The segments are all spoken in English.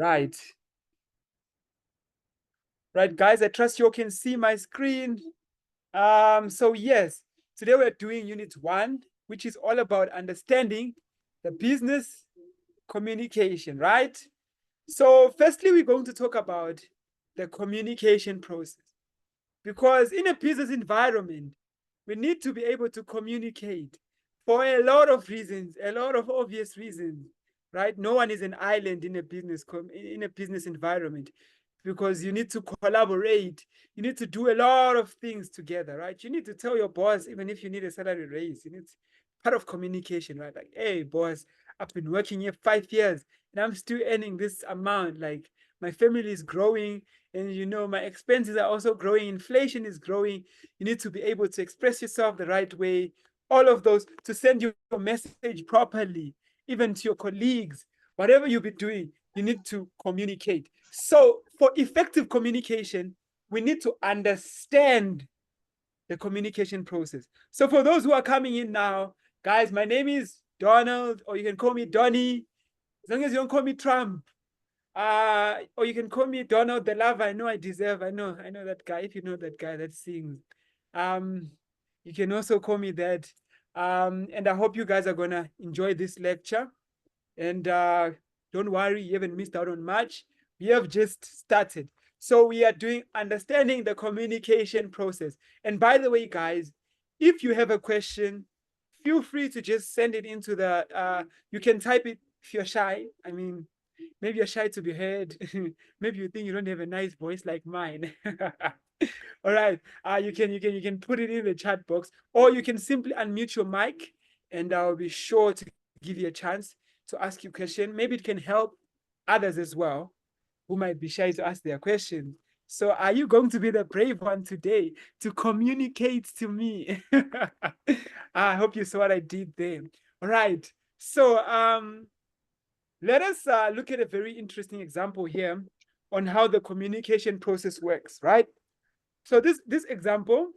Right. Right, guys, I trust you all can see my screen. So yes, today we're doing unit 1, which is all about understanding the business communication, right? So firstly, we're going to talk about the communication process. Because in a business environment, we need to be able to communicate for a lot of reasons, a lot of obvious reasons, right? No one is an island in a business environment, because you need to collaborate. You need to do a lot of things together, right? You need to tell your boss, even if you need a salary raise, you need part of communication, right? Like, hey, boss, I've been working here 5 years and I'm still earning this amount. Like, my family is growing, and my expenses are also growing, inflation is growing. You need to be able to express yourself the right way, all of those, to send your message properly, even to your colleagues. Whatever you'll be doing, you need to communicate. So for effective communication, we need to understand the communication process. So for those who are coming in now, guys, my name is Donald, or you can call me Donny, as long as you don't call me Trump. Or you can call me Donald the Lover. I know I deserve. I know that guy. If you know that guy that sings, um, you can also call me that. And I hope you guys are gonna enjoy this lecture. And don't worry, you haven't missed out on much. We have just started. So we are doing understanding the communication process. And by the way, guys, if you have a question, feel free to just send it into the. You can type it if you're shy. I mean, maybe you're shy to be heard. Maybe you think you don't have a nice voice like mine. All right. You can put it in the chat box, or you can simply unmute your mic, and I'll be sure to give you a chance to ask you a question. Maybe it can help others as well who might be shy to ask their questions. So are you going to be the brave one today to communicate to me? I hope you saw what I did there. All right. So let us look at a very interesting example here on how the communication process works, right? So this example,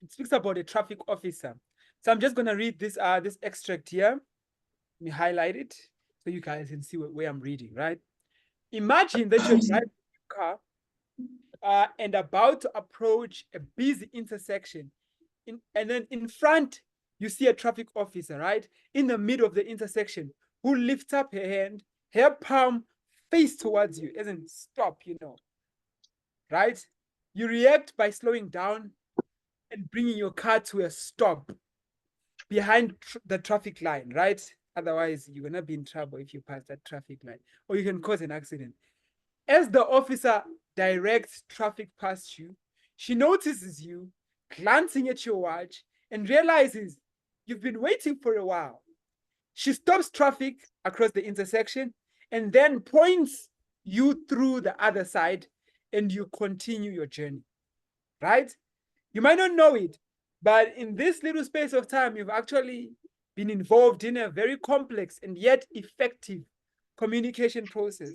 it speaks about a traffic officer. So I'm just going to read this extract here. Let me highlight it so you guys can see where I'm reading, right? Imagine that you're driving a car and about to approach a busy intersection. And then in front, you see a traffic officer, right? In the middle of the intersection, who lifts up her hand, her palm face towards you, as in stop, right? You react by slowing down and bringing your car to a stop behind the traffic line, right? Otherwise, you're going to be in trouble if you pass that traffic line, or you can cause an accident. As the officer directs traffic past you, she notices you glancing at your watch and realizes you've been waiting for a while. She stops traffic across the intersection and then points you through the other side, and you continue your journey, right? You might not know it, but in this little space of time, you've actually been involved in a very complex and yet effective communication process.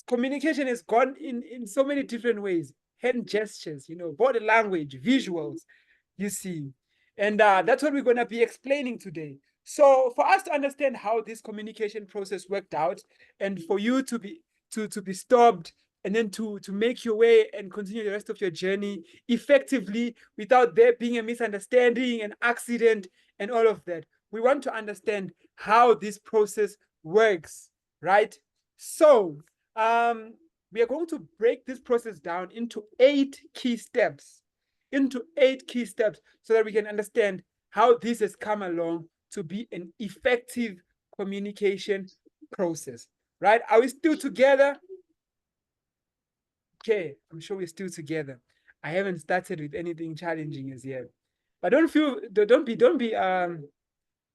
Communication has gone in so many different ways: hand gestures, body language, visuals, you see. And that's what we're going to be explaining today. So for us to understand how this communication process worked out, and for you to be stopped, and then to make your way and continue the rest of your journey effectively without there being a misunderstanding, an accident, and all of that, we want to understand how this process works, right? So we are going to break this process down into 8 key steps, so that we can understand how this has come along to be an effective communication process, right? Are we still together? Okay, I'm sure we're still together. I haven't started with anything challenging as yet, but don't be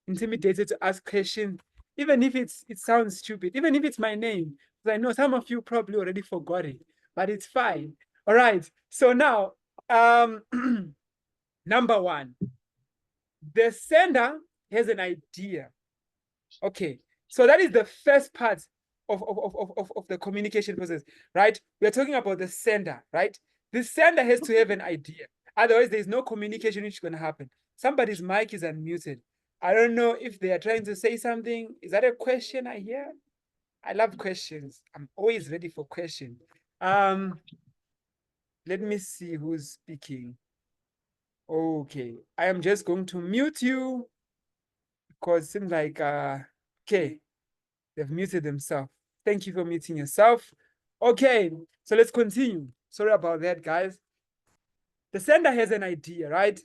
intimidated to ask questions, even if it sounds stupid, even if it's my name, because I know some of you probably already forgot it, but it's fine. All right. So now, um, number one, the sender has an idea. Okay, so that is the first part of the communication process, right? We're talking about the sender, right? The sender has to have an idea. Otherwise, there's no communication which is going to happen. Somebody's mic is unmuted. I don't know if they are trying to say something. Is that a question I hear? I love questions. I'm always ready for questions. Let me see who's speaking. Okay, I am just going to mute you because it seems like okay, they've muted themselves. Thank you for muting yourself. Okay, so let's continue. Sorry about that, guys. The sender has an idea, right?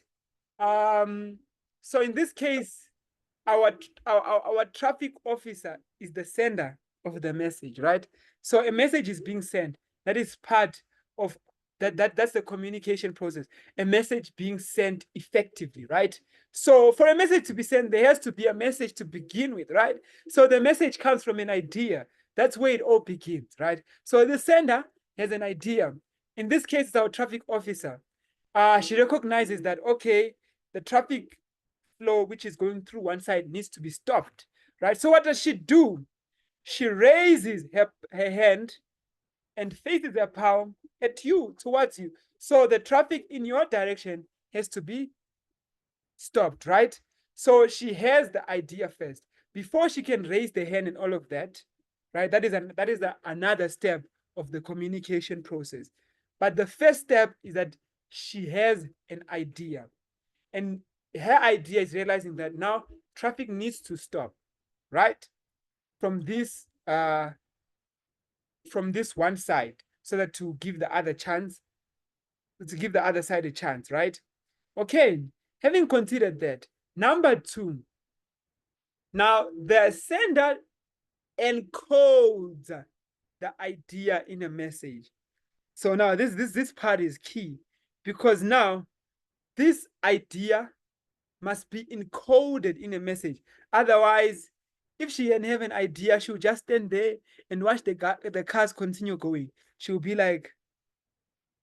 So in this case, our traffic officer is the sender of the message, right? So a message is being sent. That is part of that's the communication process. A message being sent effectively, right? So for a message to be sent, there has to be a message to begin with, right? So the message comes from an idea. That's where it all begins, right? So the sender has an idea. In this case, it's our traffic officer. She recognizes that, okay, the traffic flow which is going through one side needs to be stopped, right? So what does she do? She raises her hand and faces her palm at you, towards you. So the traffic in your direction has to be stopped, right? So she has the idea first before she can raise the hand and all of that, right? That is another step of the communication process. But the first step is that she has an idea, and her idea is realizing that now traffic needs to stop, right? From this one side, so that to give the other chance, to give the other side a chance, right? Okay, having considered that, number two, now the sender encodes the idea in a message. So now this part is key, because now this idea must be encoded in a message. Otherwise, if she can have an idea, she'll just stand there and watch the cars continue going. She'll be like,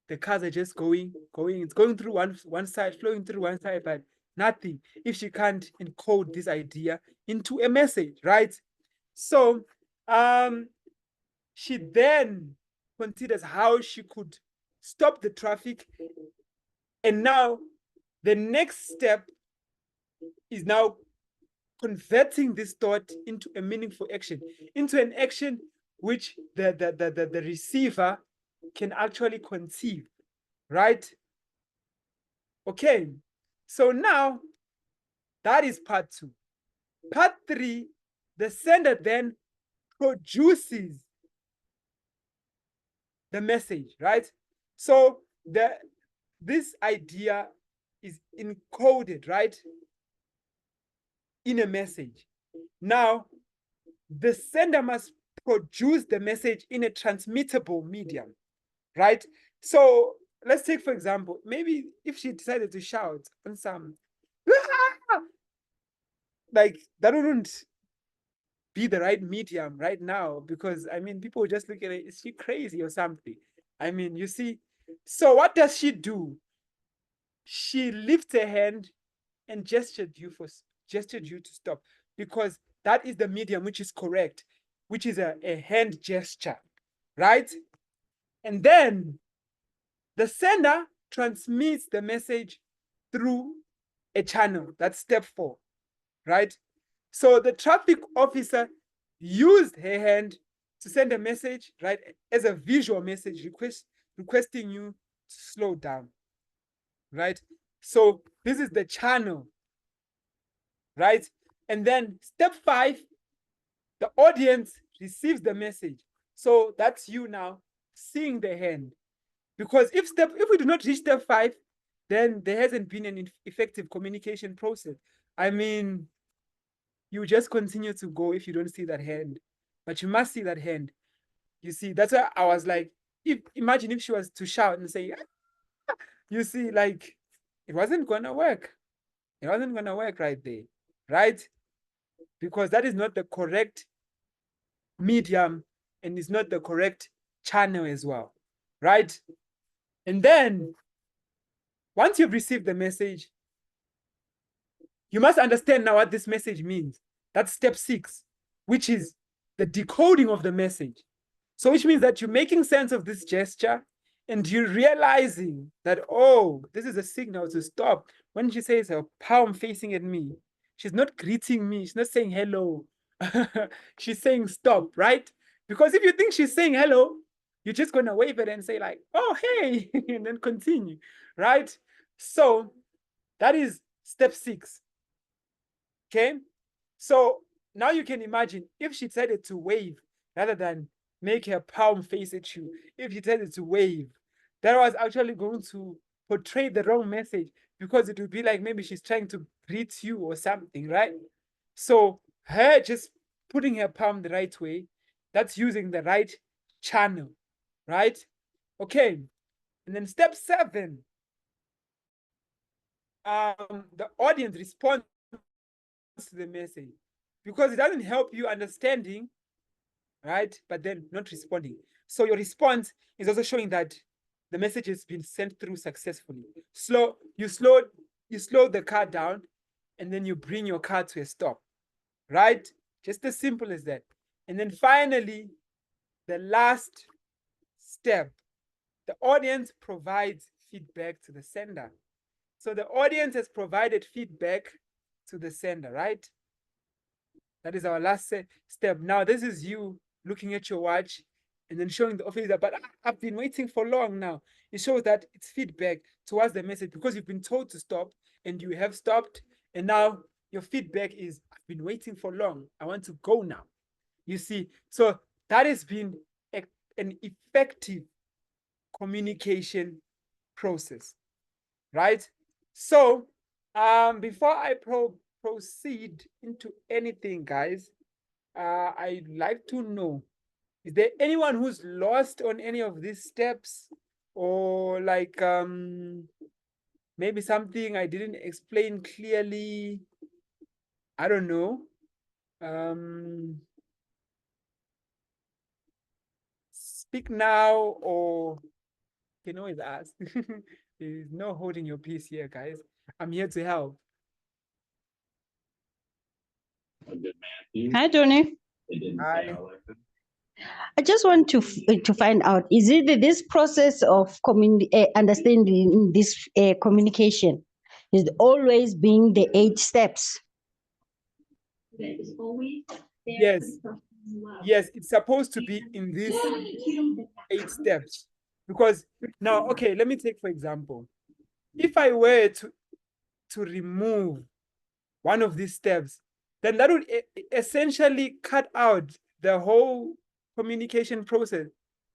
the cars are just going. It's going through one side, flowing through one side, but nothing if she can't encode this idea into a message, right? So she then considers how she could stop the traffic. And now the next step is now converting this thought into a meaningful action, into an action which the receiver can actually conceive, right? Okay, so now that is part two. Part three, the sender then produces the message, right? So this idea is encoded, right, in a message. Now, the sender must produce the message in a transmittable medium, right? So let's take, for example, maybe if she decided to shout on some, like that wouldn't be the right medium right now, because I mean, people just look at it, is she crazy or something? I mean, you see. So what does she do? She lifts her hand and gestured you to stop, because that is the medium which is correct, which is a hand gesture, right? And then the sender transmits the message through a channel. That's step four, right? So the traffic officer used her hand to send a message, right, as a visual message requesting you to slow down, right? So this is the channel, right? And then step five, the audience receives the message. So that's you now seeing the hand. Because if we do not reach step five, then there hasn't been an effective communication process. I mean, you just continue to go if you don't see that hand, but you must see that hand. You see, that's why I was like, imagine if she was to shout and say, you see, like, it wasn't gonna work. It wasn't gonna work right there, right? Because that is not the correct medium, and is not the correct channel as well, right? And then once you've received the message, you must understand now what this message means. That's step six, which is the decoding of the message. So which means that you're making sense of this gesture, and you're realizing that, oh, this is a signal to stop. When she says her palm facing at me, she's not greeting me, she's not saying hello. She's saying stop, right? Because if you think she's saying hello, you're just going to wave it and say like, oh, hey, and then continue, right? So that is step 6. Okay. So now you can imagine if she decided to wave rather than make her palm face at you, if she decided to wave, that was actually going to portray the wrong message, because it would be like maybe she's trying to greet you or something, right? So her just putting her palm the right way, that's using the right channel, right? Okay. And then step 7, the audience responds to the message, because it doesn't help you understanding, right? But then not responding. So your response is also showing that the message has been sent through successfully. You slow the car down, and then you bring your car to a stop, right? Just as simple as that. And then finally, the last step, the audience provides feedback to the sender. So the audience has provided feedback to the sender, right? That is our last step. Now, this is you looking at your watch and then showing the officer, but I've been waiting for long now. It shows that it's feedback towards the message, because you've been told to stop and you have stopped. And now your feedback is, I've been waiting for long. I want to go now. You see, so that has been an effective communication process, right? So before I proceed into anything, guys, I'd like to know, is there anyone who's lost on any of these steps, or like maybe something I didn't explain clearly? I don't know. Speak now, or you can always ask. There's no holding your peace here, guys. I'm here to help. Hi, Tony. Hi. I just want to find out, is it this process of understanding this communication is always being the 8 steps? Yes. Yes, it's supposed to be in these 8 steps. Because now, okay, let me take for example, if I were to remove one of these steps, then that would essentially cut out the whole communication process,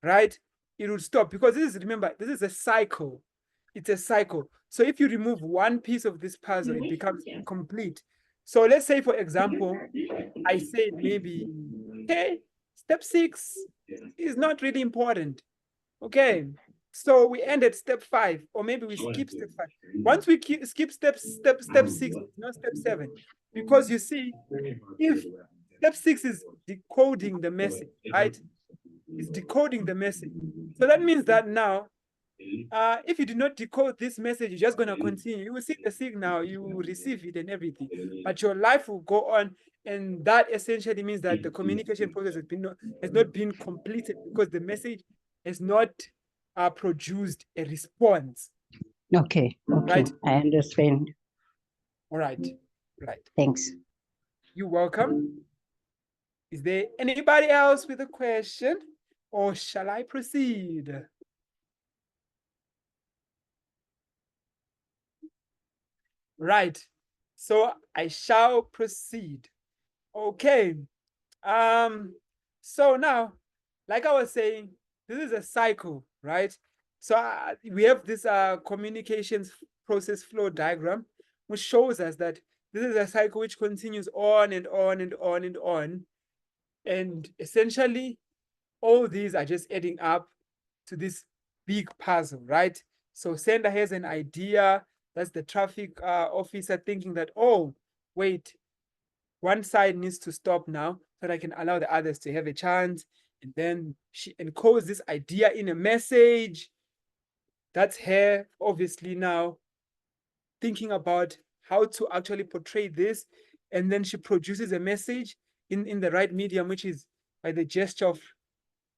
right? It would stop, because remember, this is a cycle. It's a cycle. So if you remove one piece of this puzzle, it becomes incomplete. So let's say, for example, I said maybe, okay, step 6 is not really important. Okay, so we end at step 5, or maybe we skip step 5. Once we skip step 6, not step 7, because you see, if step 6 is decoding the message, right? It's decoding the message. So that means that now, if you do not decode this message, you're just going to continue. You will see the signal, you will receive it and everything, but your life will go on. And that essentially means that the communication process has not been completed, because the message has not produced a response. Okay, Right. I understand. All right. Thanks. You're welcome. Is there anybody else with a question, or shall I proceed? Right. So I shall proceed. Okay. So now, like I was saying, this is a cycle, right? So we have this communications process flow diagram, which shows us that this is a cycle which continues on and on and on and on. And essentially, all these are just adding up to this big puzzle, right? So sender has an idea. That's the traffic officer thinking that, oh, wait, one side needs to stop now so that I can allow the others to have a chance. And then she encodes this idea in a message. That's her, obviously, now thinking about how to actually portray this. And then she produces a message in the right medium, which is by the gesture of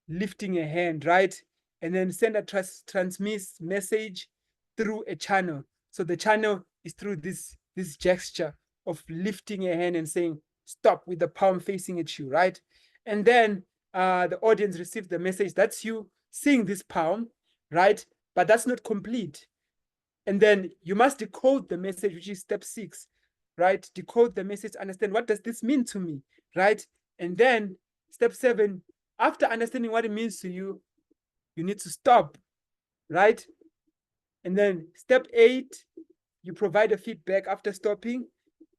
lifting a hand, right? And then sender transmits message through a channel. So the channel is through this gesture of lifting a hand and saying, stop, with the palm facing at you, right? And then the audience received the message. That's you seeing this poem, right? But that's not complete. And then you must decode the message, which is step 6, right? Decode the message, understand what does this mean to me, right? And then step 7, after understanding what it means to you, you need to stop, right? And then step 8, you provide a feedback after stopping,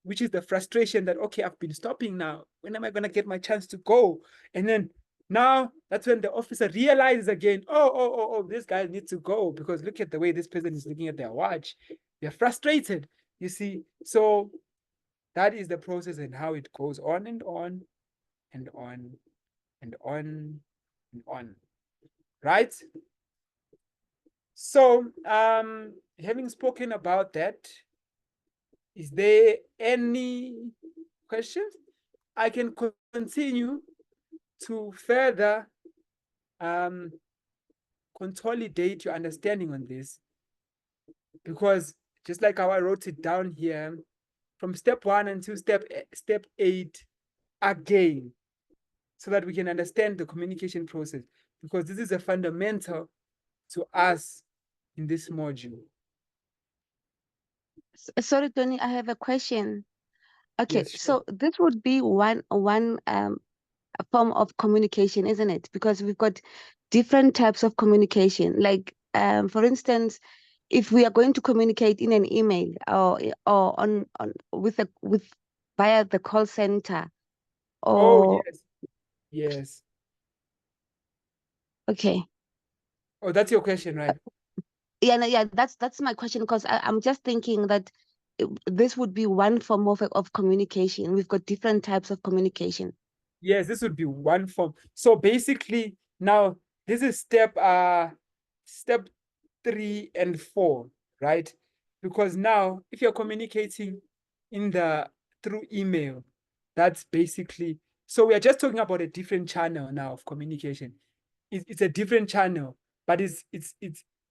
which is the frustration that, okay, I've been stopping now. When am I going to get my chance to go? And then now that's when the officer realizes again, oh, this guy needs to go because look at the way this person is looking at their watch. They're frustrated, you see. So that is the process and how it goes on and on and on and on and on, right? So having spoken about that, is there any questions? I can continue to further consolidate your understanding on this, because just like how I wrote it down here, from step 1 until step 8 again, so that we can understand the communication process, because this is a fundamental to us in this module. Sorry, Tony, I have a question. Okay, Yes, sure. so this would be one form of communication, isn't it? Because we've got different types of communication. Like, for instance, if we are going to communicate in an email or on with via the call center, Oh, or yes. okay, Oh, that's your question, right? yeah, no, yeah, that's my question, because I'm just thinking that this would be one form of communication. We've got different types of communication. Yes, this would be one form. So basically, now this is step 3 and 4, right? Because now if you're communicating through email, that's basically, so we are just talking about a different channel now of communication. It's a different channel, but it's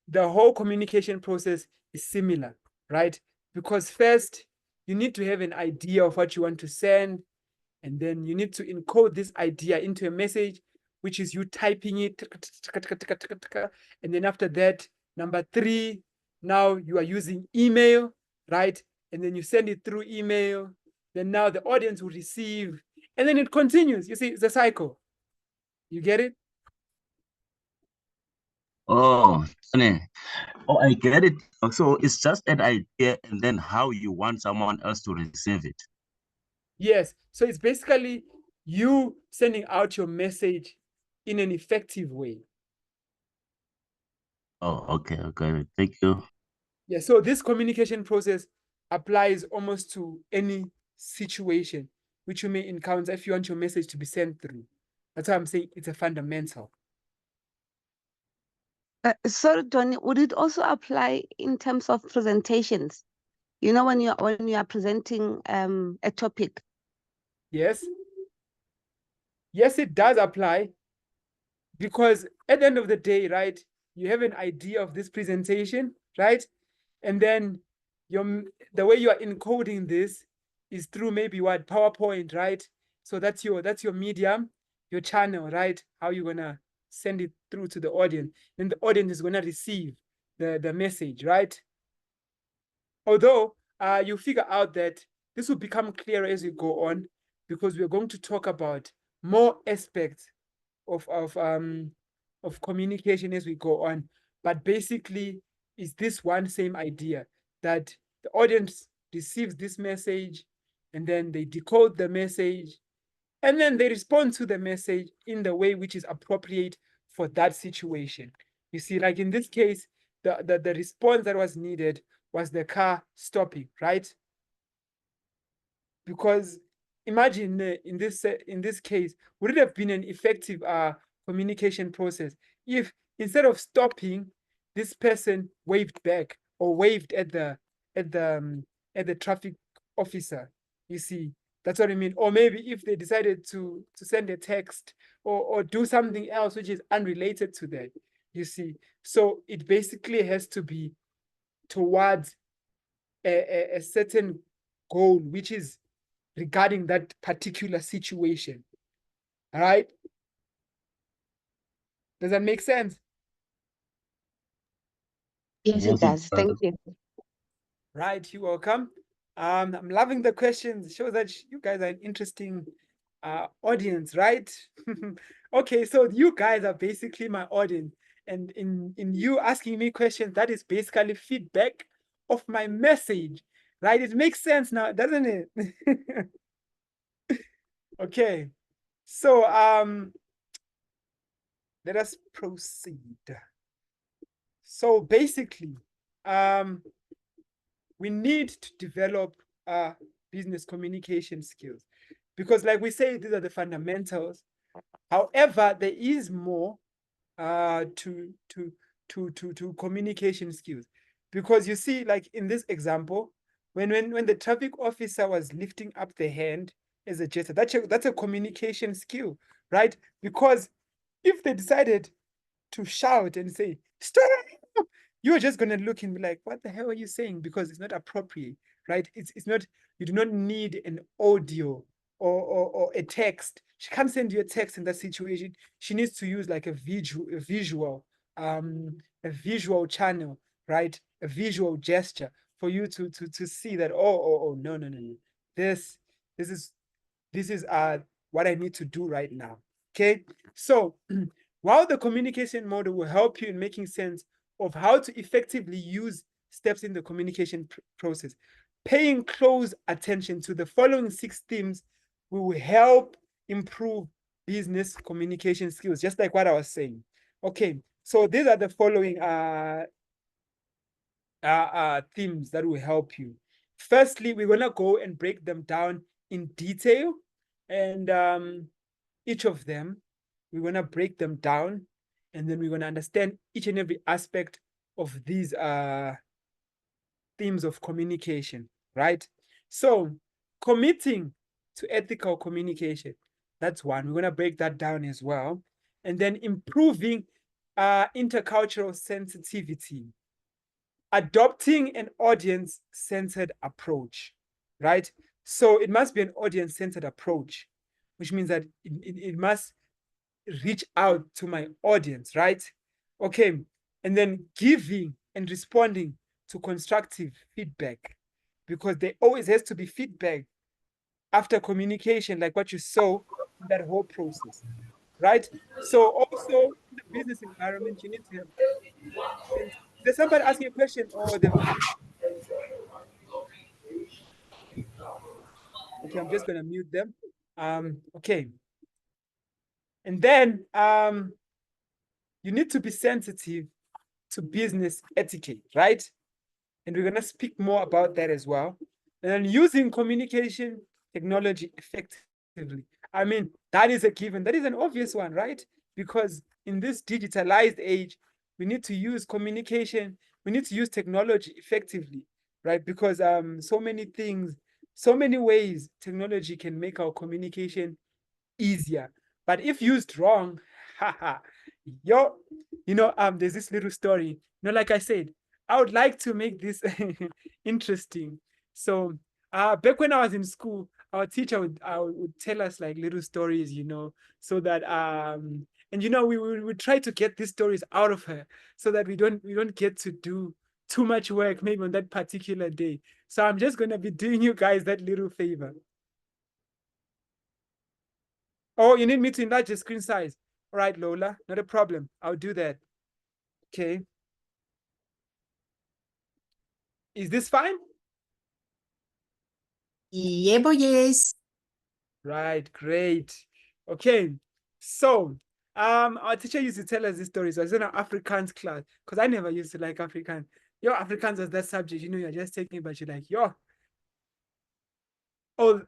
the whole communication process is similar, right? Because first you need to have an idea of what you want to send, and then you need to encode this idea into a message, which is you typing it. And then after that, number 3, now you are using email, right? And then you send it through email. Then now the audience will receive. And then it continues. You see, it's a cycle. You get it? Oh, Tony. Oh, I get it. So it's just an idea and then how you want someone else to receive it. Yes. So it's basically you sending out your message in an effective way. Oh, okay, okay. Thank you. Yeah, so this communication process applies almost to any situation which you may encounter if you want your message to be sent through. That's why I'm saying it's a fundamental. So, Tony, would it also apply in terms of presentations? You know, when you are presenting a topic. Yes. Yes, it does apply, because at the end of the day, right, you have an idea of this presentation, right? And then the way you are encoding this is through maybe what, PowerPoint, right? So that's your medium, your channel, right? How you're gonna send it through to the audience. Then the audience is gonna receive the message, right? Although you figure out that this will become clearer as we go on, because we're going to talk about more aspects of communication as we go on. But basically, it's this one same idea that the audience receives this message, and then they decode the message, and then they respond to the message in the way which is appropriate for that situation. You see, like in this case, the response that was needed was the car stopping, right? Because imagine in this case, would it have been an effective communication process if instead of stopping, this person waved back or waved at the traffic officer? You see, that's what I mean. Or maybe if they decided to send a text or do something else which is unrelated to that. You see, so it basically has to be towards a certain goal, which is regarding that particular situation. All right. Does that make sense? Yes, Yes, it it does. does. Thank you. Right, you're welcome. I'm loving the questions. It shows that you guys are an interesting audience, right? Okay, so you guys are basically my audience. And in you asking me questions, that is basically feedback of my message, right? It makes sense now, doesn't it? Okay, so let us proceed. So basically, we need to develop business communication skills because, like we say, these are the fundamentals. However, there is more to communication skills because you see, like in this example, when the traffic officer was lifting up the hand as a gesture, that's a communication skill, right? Because if they decided to shout and say stop, you're just gonna look and be like, what the hell are you saying? Because it's not appropriate, right? It's not, you do not need an audio or a text. She can't send you a text in that situation. She needs to use like a visual channel, right? A visual gesture for you to see that, oh, no, no, no, no. This this is this is what I need to do right now. Okay. So while the communication model will help you in making sense of how to effectively use steps in the communication process, paying close attention to the following 6 themes will help improve business communication skills, just like what I was saying. Okay, so these are the following themes that will help you. Firstly, we're gonna go and break them down in detail, and each of them, we're gonna break them down, and then we're gonna understand each and every aspect of these themes of communication, right? So, committing to ethical communication, that's one. We're gonna break that down as well, and then improving intercultural sensitivity, adopting an audience-centered approach, right? So it must be an audience-centered approach, which means that it must reach out to my audience, right? Okay, and then giving and responding to constructive feedback, because there always has to be feedback after communication, like what you saw in that whole process, right? So also in the business environment, you need to have. There's somebody asking a question, or the. Okay, I'm just gonna mute them. Okay. And then you need to be sensitive to business etiquette, right? And we're gonna speak more about that as well. And then using communication technology effectively. I mean, that is a given. That is an obvious one, right? Because in this digitalized age, we need to use communication, we need to use technology effectively, right? Because so many things, so many ways technology can make our communication easier. But if used wrong, haha, yo, there's this little story. Like I said, I would like to make this interesting. So back when I was in school, our teacher would tell us like little stories, so that and we would try to get these stories out of her so that we don't get to do too much work maybe on that particular day. So I'm just gonna be doing you guys that little favor. Oh, you need me to enlarge the screen size. All right, Lola, not a problem. I'll do that. Okay. Is this fine? Yebo, yes. Right, great. Okay. So, our teacher used to tell us these stories. I was in an Afrikaans class because I never used to like Afrikaans. Yo, Afrikaans was that subject, you're just taking, but you're like, yo, oh,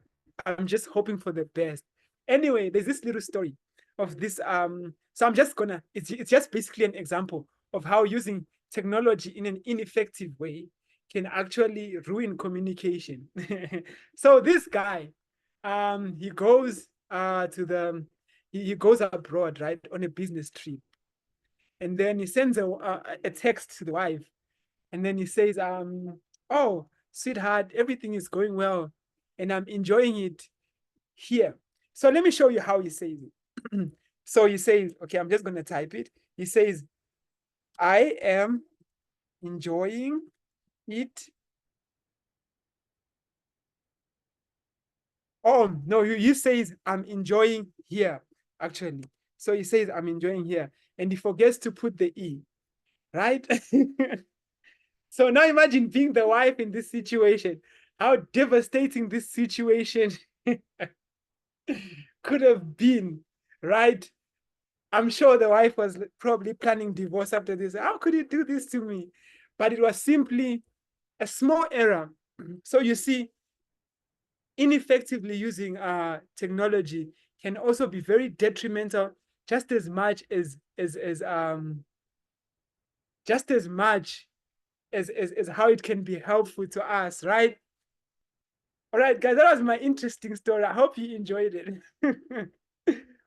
I'm just hoping for the best. Anyway, there's this little story of this. So I'm just gonna, it's just basically an example of how using technology in an ineffective way can actually ruin communication. So this guy, he goes he goes abroad, right, on a business trip. And then he sends a text to the wife, and then he says, oh, sweetheart, everything is going well and I'm enjoying it here. So let me show you how he says it. So he says, okay, I'm just going to type it. He says, I am enjoying it. Oh, no, he says, I'm enjoying here, actually. So he says, I'm enjoying here. And he forgets to put the E, right? So now imagine being the wife in this situation, how devastating this situation could have been, right? I'm sure the wife was probably planning divorce after this. How could you do this to me? But it was simply a small error. So you see, ineffectively using technology can also be very detrimental, just as much as how it can be helpful to us, right? All right, guys, that was my interesting story. I hope you enjoyed it.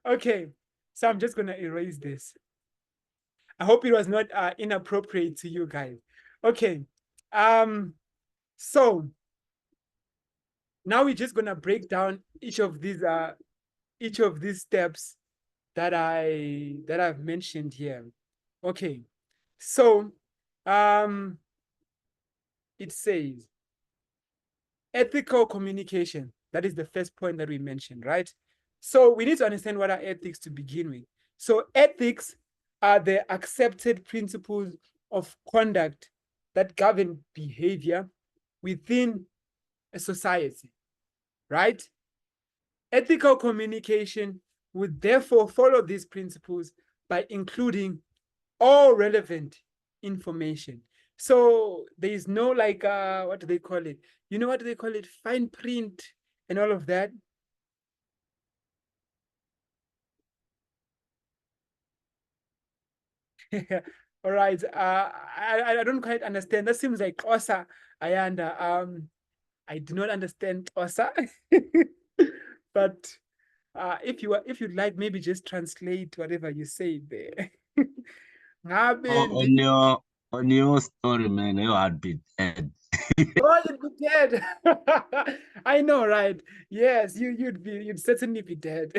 Okay, so I'm just gonna erase this. I hope it was not inappropriate to you guys. Okay, so now we're just gonna break down each of these steps that I've mentioned here. Okay, so it says ethical communication. That is the first point that we mentioned, right? So we need to understand what are ethics to begin with. So ethics are the accepted principles of conduct that govern behavior within a society, right? Ethical communication would therefore follow these principles by including all relevant information. So there is no like what do they call it? You know what do they call it? Fine print and all of that. All right. I don't quite understand. That seems like Xhosa. I do not understand Xhosa. But if you'd like, maybe just translate whatever you say there. Oh, on your story, man, you had be dead. Oh, you'd be dead. I know, right? Yes, you'd certainly be dead.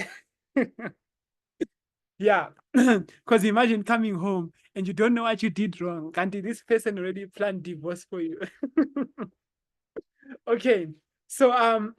Yeah, because imagine coming home and you don't know what you did wrong. Can't this person already planned divorce for you? Okay, so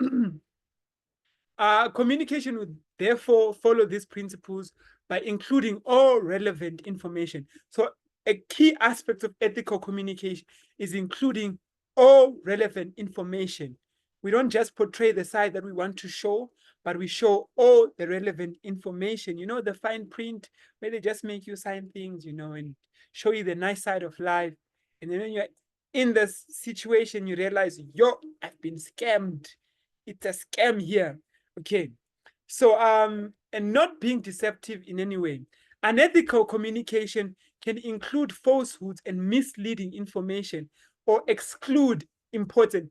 communication would therefore follow these principles by including all relevant information. So a key aspect of ethical communication is including all relevant information. We don't just portray the side that we want to show, but we show all the relevant information. You know, the fine print where they just make you sign things, you know, and show you the nice side of life. And then when you're in this situation, you realize, yo, I've been scammed. It's a scam here. Okay. So and not being deceptive in any way. Unethical communication can include falsehoods and misleading information or exclude important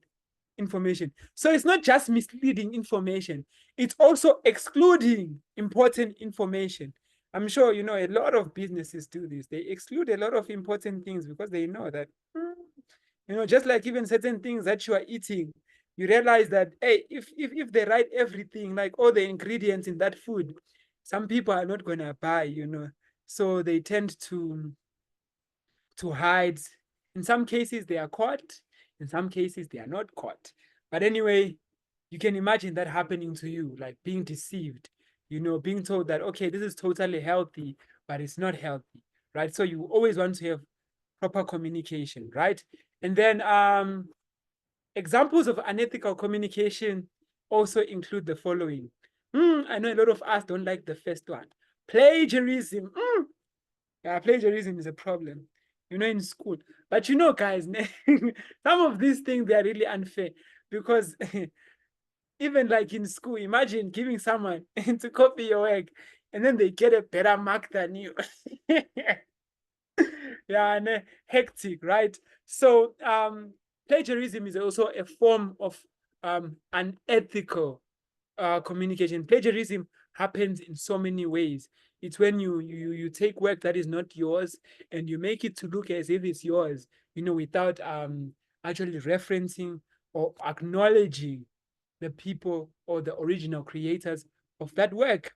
information. So it's not just misleading information, it's also excluding important information. I'm sure you know a lot of businesses do this. They exclude a lot of important things because they know that, you know, just like even certain things that you are eating, you realize that, hey, if they write everything, like all the ingredients in that food, some people are not going to buy, you know. So they tend to hide. In some cases, they are caught. In some cases, they are not caught. But anyway, you can imagine that happening to you, like being deceived, you know, being told that, okay, this is totally healthy, but it's not healthy, right? So you always want to have proper communication, right? And then examples of unethical communication also include the following. I know a lot of us don't like the first one. Plagiarism. Yeah, plagiarism is a problem, you know, in school. But you know, guys, some of these things, they are really unfair because even like in school, imagine giving someone to copy your work and then they get a better mark than you. Yeah, and hectic, right? So plagiarism is also a form of unethical communication. Plagiarism happens in so many ways. It's when you take work that is not yours and you make it to look as if it's yours, you know, without actually referencing or acknowledging the people or the original creators of that work.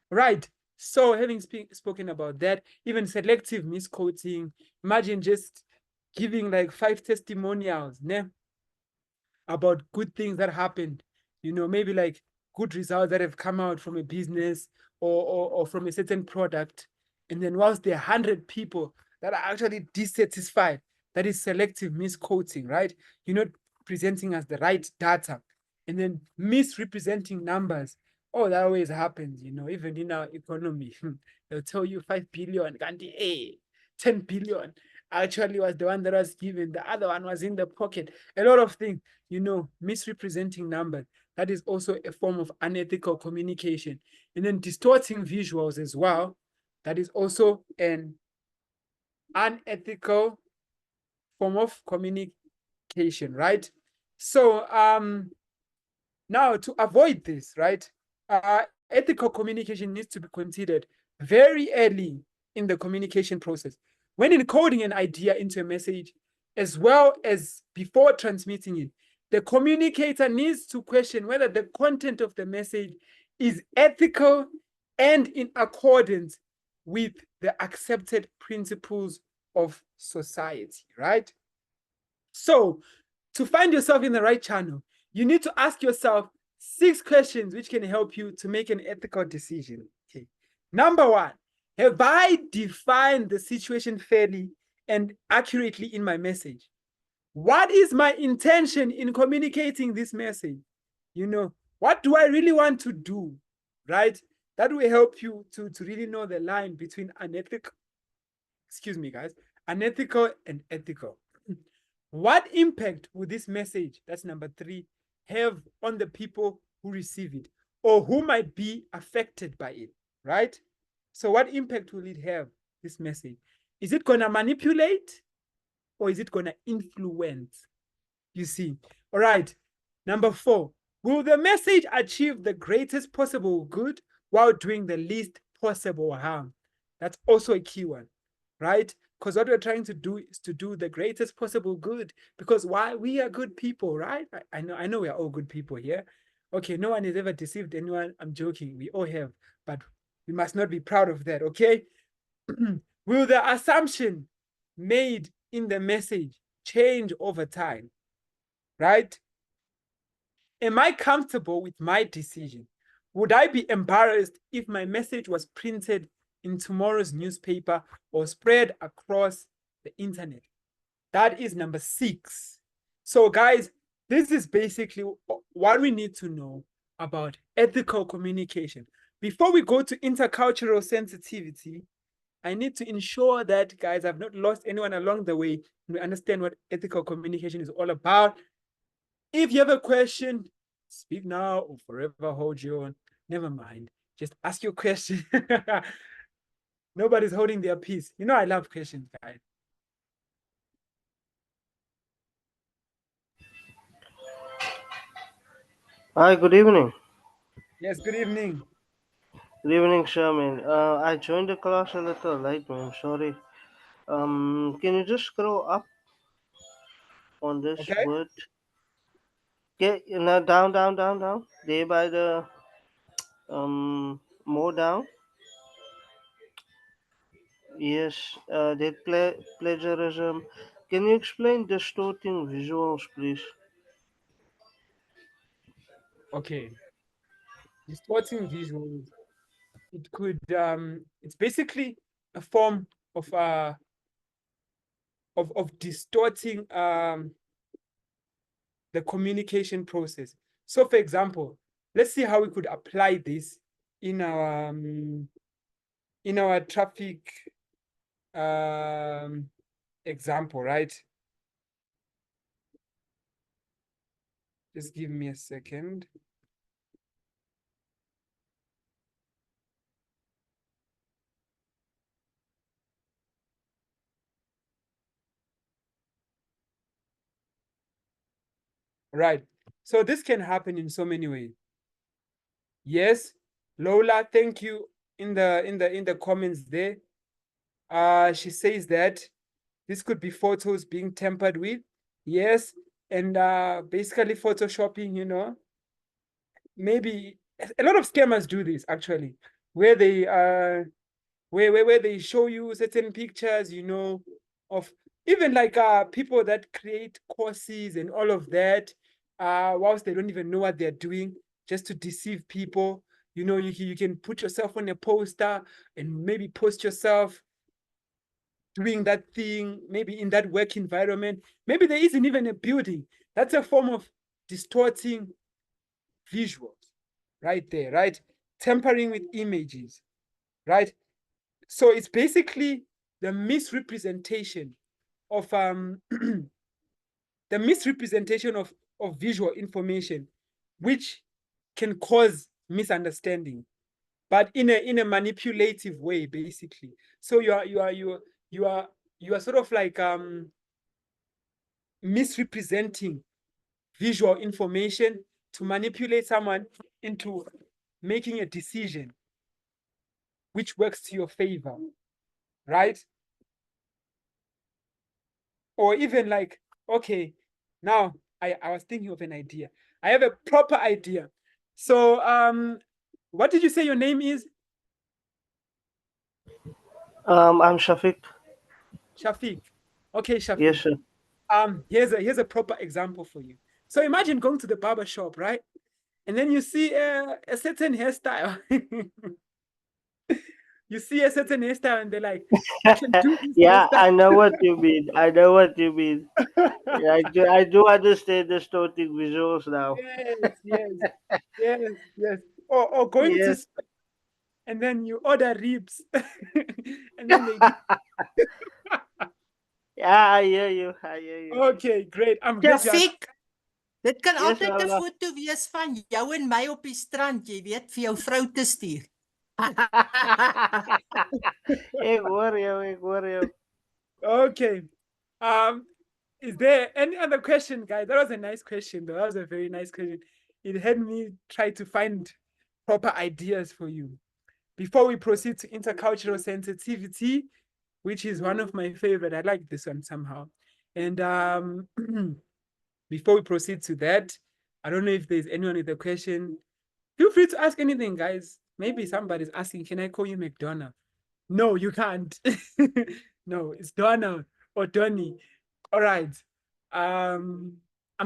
Right. So having spoken about that, even selective misquoting, imagine just giving like 5 testimonials about good things that happened, maybe like good results that have come out from a business or from a certain product. And then whilst there are 100 people that are actually dissatisfied, that is selective misquoting, right? You're not presenting us the right data and then misrepresenting numbers. Oh, that always happens, even in our economy. They'll tell you 5 billion, can't 10 billion actually was the one that was given. The other one was in the pocket. A lot of things, misrepresenting numbers. That is also a form of unethical communication. And then distorting visuals as well. That is also an unethical form of communication, right? So now to avoid this, right? Ethical communication needs to be considered very early in the communication process. When encoding an idea into a message, as well as before transmitting it, the communicator needs to question whether the content of the message is ethical and in accordance with the accepted principles of society, right? So, to find yourself in the right channel, you need to ask yourself 6 questions which can help you to make an ethical decision. Okay. Number 1, have I defined the situation fairly and accurately in my message? What is my intention in communicating this message? What do I really want to do, right? That will help you to really know the line between unethical and ethical. What impact will this message, that's number 3, have on the people who receive it or who might be affected by it, right? So what impact will it have, this message? Is it going to manipulate or is it going to influence? You see. All right. Number 4, will the message achieve the greatest possible good while doing the least possible harm? That's also a key one, right? Because what we're trying to do is to do the greatest possible good. Because why? We are good people, right? I know we are all good people here. Okay, no one has ever deceived anyone. I'm joking. We all have, but we must not be proud of that, okay? Will the assumption made in the message change over time, right? Am I comfortable with my decision? Would I be embarrassed if my message was printed in tomorrow's newspaper or spread across the internet? That is number 6. So guys, this is basically what we need to know about ethical communication. Before we go to intercultural sensitivity, I need to ensure that, guys, I've not lost anyone along the way. We understand what ethical communication is all about. If you have a question, speak now or forever hold your own. Never mind. Just ask your question. Nobody's holding their peace. I love questions, guys. Hi, good evening. Yes, good evening. Good evening, Sherman. I joined the class a little late, man. Sorry. Can you just scroll up on this Okay. word? Get now down. There by the more down. Yes. That plagiarism. Can you explain distorting visuals, please? Okay. Distorting visuals. It could it's basically a form of distorting the communication process. So for example, let's see how we could apply this in our traffic example, right? Just give me a second. Right. So this can happen in so many ways. Yes, Lola, thank you in the comments there. She says that this could be photos being tampered with. Yes, and basically photoshopping, maybe a lot of scammers do this actually. where they where they show you certain pictures, you know, of even like people that create courses and all of that, whilst they don't even know what they're doing, just to deceive people. You know, you can put yourself on a poster and maybe post yourself doing that thing, maybe in that work environment. Maybe there isn't even a building. That's a form of distorting visuals right there, right? Tampering with images, right? So it's basically the misrepresentation of the misrepresentation of visual information, which can cause misunderstanding, but in a manipulative way, basically. So you are sort of like misrepresenting visual information to manipulate someone into making a decision which works to your favor, right? Or even like, okay, now I was thinking of an idea. I have a proper idea. So what did you say your name is? I'm Shafiq. Shafiq. Okay, Shafiq. Yes, sir. Here's a proper example for you. So imagine going to the barber shop, right? And then you see a certain hairstyle. You see a certain hairstyle and they're like, you can do this Yeah, hairstyle. I know what you mean. I know what you mean. Yeah, I do understand the distorting visuals now. Yes. Or going to Yes. and then you order ribs. And then they give. Yeah, I hear you. I hear you. Okay, great. I'm glad you Shafiq, dit kan Yes, altyd 'n Lola. foto wees van jou en my op die strand, jy weet, vir jou vrou te stuur. Ek hoor jou, ek hoor jou. Okay. Is there any other question, guys? That was a nice question, though. That was a very nice question. It helped me try to find proper ideas for you. Before we proceed to intercultural sensitivity, which is one of my favorite, I like this one somehow. And before we proceed to that, I don't know if there's anyone with a question. Feel free to ask anything, guys. Maybe somebody's asking, can I call you McDonald? No, you can't. No, it's Donald or Donny. All right. I'm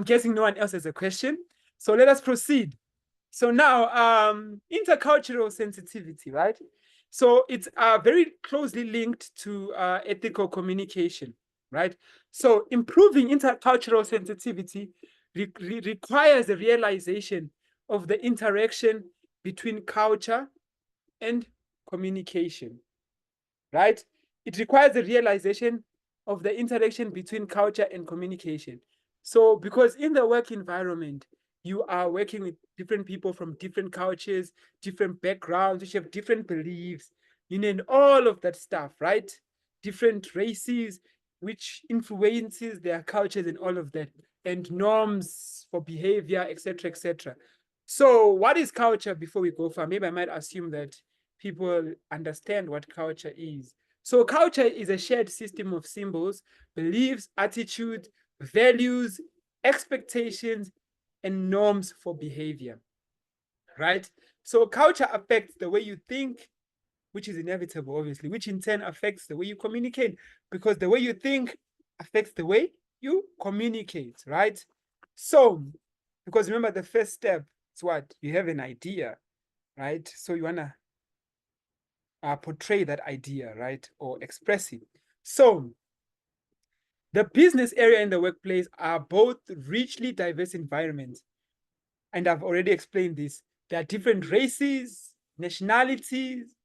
guessing no one else has a question. So let us proceed. So now, intercultural sensitivity, right? So it's very closely linked to ethical communication, right? So improving intercultural sensitivity requires the realization of the interaction between culture and communication, right? It requires the realization of the interaction between culture and communication. So because in the work environment, you are working with different people from different cultures, different backgrounds, which have different beliefs, you know, and all of that stuff, right? Different races, which influences their cultures and all of that, and norms for behavior, etc., etc. So what is culture before we go far? Maybe I might assume that people understand what culture is. So culture is a shared system of symbols, beliefs, attitudes, values, expectations, and norms for behavior, right? So culture affects the way you think, which is inevitable, obviously, which in turn affects the way you communicate, because the way you think affects the way you communicate, right? So, because remember the first step is what? You have an idea, right? So you wanna portray that idea, right? Or express it. So the business area and the workplace are both richly diverse environments. And I've already explained this. There are different races, nationalities,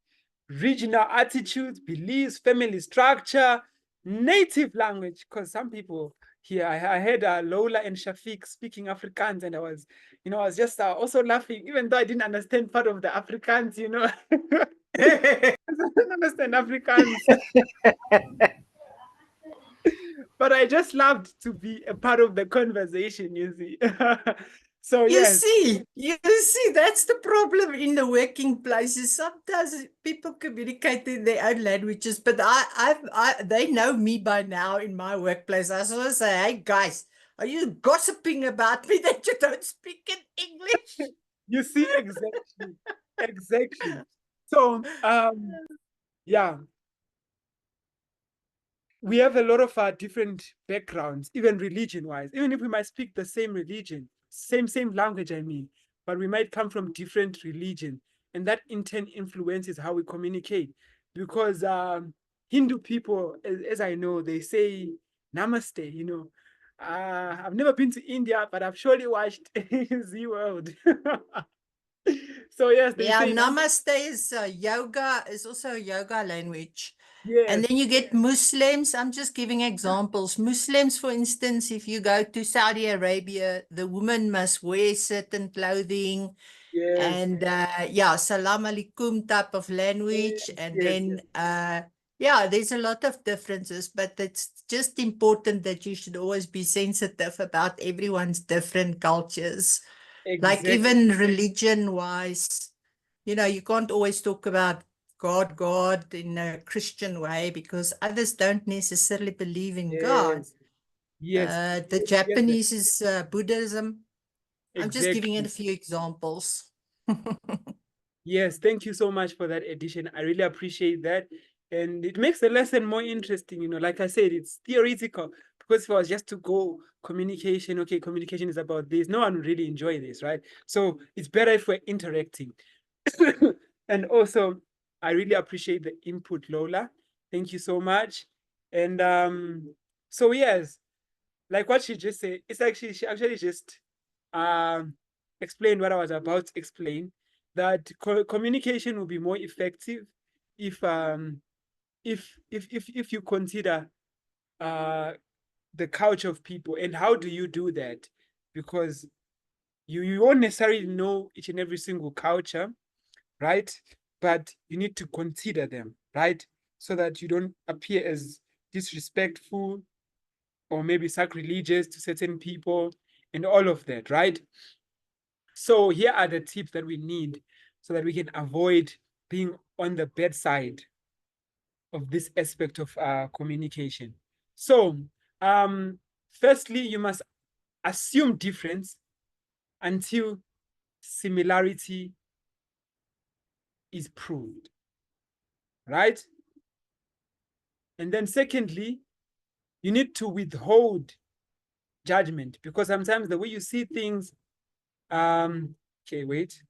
regional attitudes, beliefs, family structure, native language. Because some people here, I heard Lola and Shafiq speaking Afrikaans, and I was just also laughing, even though I didn't understand part of the Afrikaans, you know. I don't understand Afrikaans. But I just loved to be a part of the conversation, you see. So You yes, see, that's the problem in the working places. Sometimes people communicate in their own languages, but they know me by now in my workplace. I sort of say, hey guys, are you gossiping about me that you don't speak in English? you see exactly. So, yeah, we have a lot of different backgrounds, even religion-wise. Even if we might speak the same religion, same language, I mean, but we might come from different religion, and that in turn influences how we communicate. Because Hindu people, as I know, they say namaste. You know, I've never been to India, but I've surely watched Z World. So yes, they Yeah, say namaste is yoga, is also a yoga language. And yes, then you get Muslims. I'm just giving examples. Muslims, for instance, if you go to Saudi Arabia, the woman must wear certain clothing yes, and yeah, salam alaikum type of language. yes, And yes, then yeah, there's a lot of differences, but it's just important that you should always be sensitive about everyone's different cultures. Like exactly. even religion wise, you can't always talk about God in a Christian way because others don't necessarily believe in God. Yes, yes, The yes, Japanese is Buddhism. I'm just giving it exactly. a few examples. Yes, thank you so much for that addition. I really appreciate that. And it makes the lesson more interesting. You know, like I said, it's theoretical because if I was just to go communication, okay, communication is about this, no one would really enjoy this, right? So it's better if we're interacting. And also, I really appreciate the input, Lola. Thank you so much. And so yes, like what she just said, it's actually she actually just um explained what I was about to explain. That communication will be more effective if if you consider uh the culture of people. And how do you do that? Because you won't necessarily know each and every single culture, right? But you need to consider them, right? So that you don't appear as disrespectful or maybe sacrilegious to certain people and all of that, right? So here are the tips that we need so that we can avoid being on the bad side of this aspect of communication. So, firstly, you must assume difference until similarity is proved, right? And then secondly, you need to withhold judgment because sometimes the way you see things, okay, wait.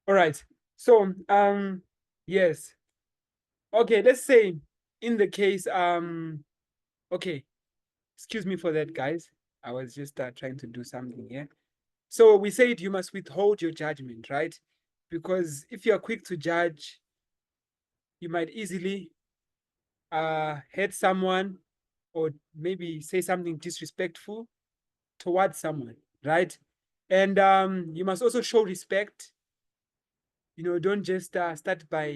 All right. So, yes. Okay, let's say in the case, okay, excuse me for that, guys. I was just trying to do something here. So we said you must withhold your judgment, right? Because if you are quick to judge, you might easily hurt someone or maybe say something disrespectful towards someone, right? And you must also show respect. You know, don't just start by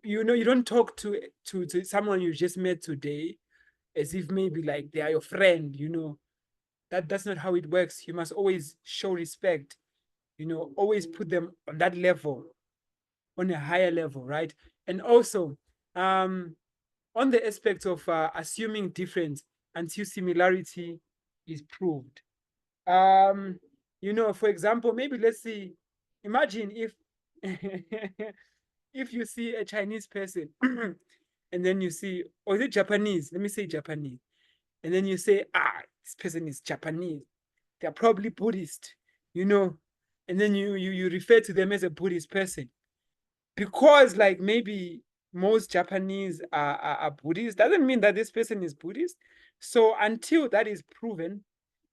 you don't talk to someone you just met today as if maybe like they are your friend. You know, that's not how it works. You must always show respect. You know, always put them on that level, on a higher level, right? And also on the aspect of assuming difference until similarity is proved. um you know, for example, maybe let's see, imagine if if you see a Chinese person and then you see, or is it Japanese? Let me say Japanese. And then you say, this person is Japanese. They're probably Buddhist, you know. And then you refer to them as a Buddhist person. Because like maybe most Japanese are Buddhist, doesn't mean that this person is Buddhist. So until that is proven,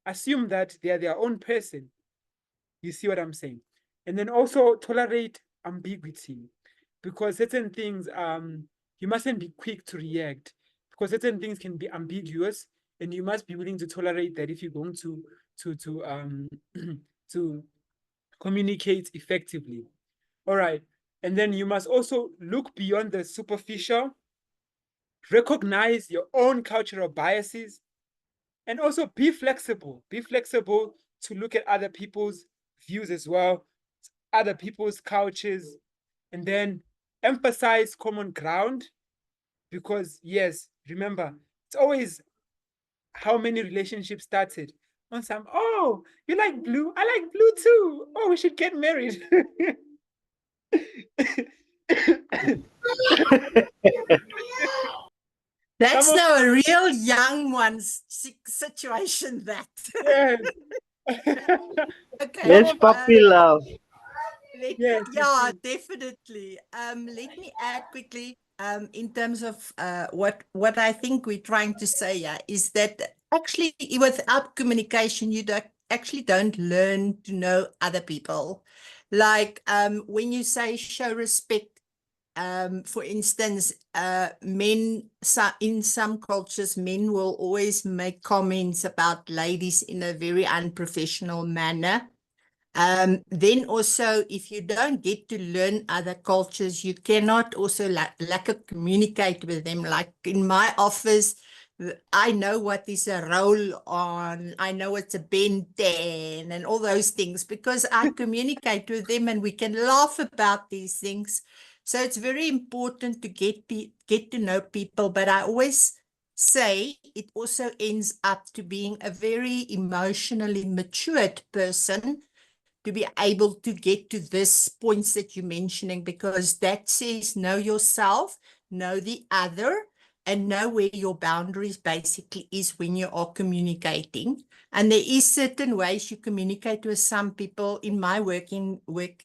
assume that they are their own person. You see what I'm saying? And then also tolerate ambiguity because certain things you mustn't be quick to react because certain things can be ambiguous and you must be willing to tolerate that if you're going to to communicate effectively. All right. And then you must also look beyond the superficial, recognize your own cultural biases, And also be flexible. Be flexible to look at other people's views as well, other people's cultures, and then emphasize common ground. Because yes, remember, it's always how many relationships started on some, oh, you like blue? I like blue too. Oh, we should get married. That's Some of- now a real young one's situation that. yes. Okay. Let's puppy love. Yes, Yeah, yes. definitely. Let me add quickly, in terms of what I think we're trying to say, yeah, is that actually without communication, you actually don't learn to know other people. Like when you say show respect, for instance, men, in some cultures, men will always make comments about ladies in a very unprofessional manner. Then also, if you don't get to learn other cultures, you cannot also lack of communicate with them. Like in my office, I know what is a roll on, I know it's a Ben 10 and all those things because I communicate with them and we can laugh about these things. So it's very important to get to know people, but I always say it also ends up to being a very emotionally matured person to be able to get to this points that you're mentioning, because that says know yourself, know the other, and know where your boundaries basically is when you are communicating. And there is certain ways you communicate with some people. In my work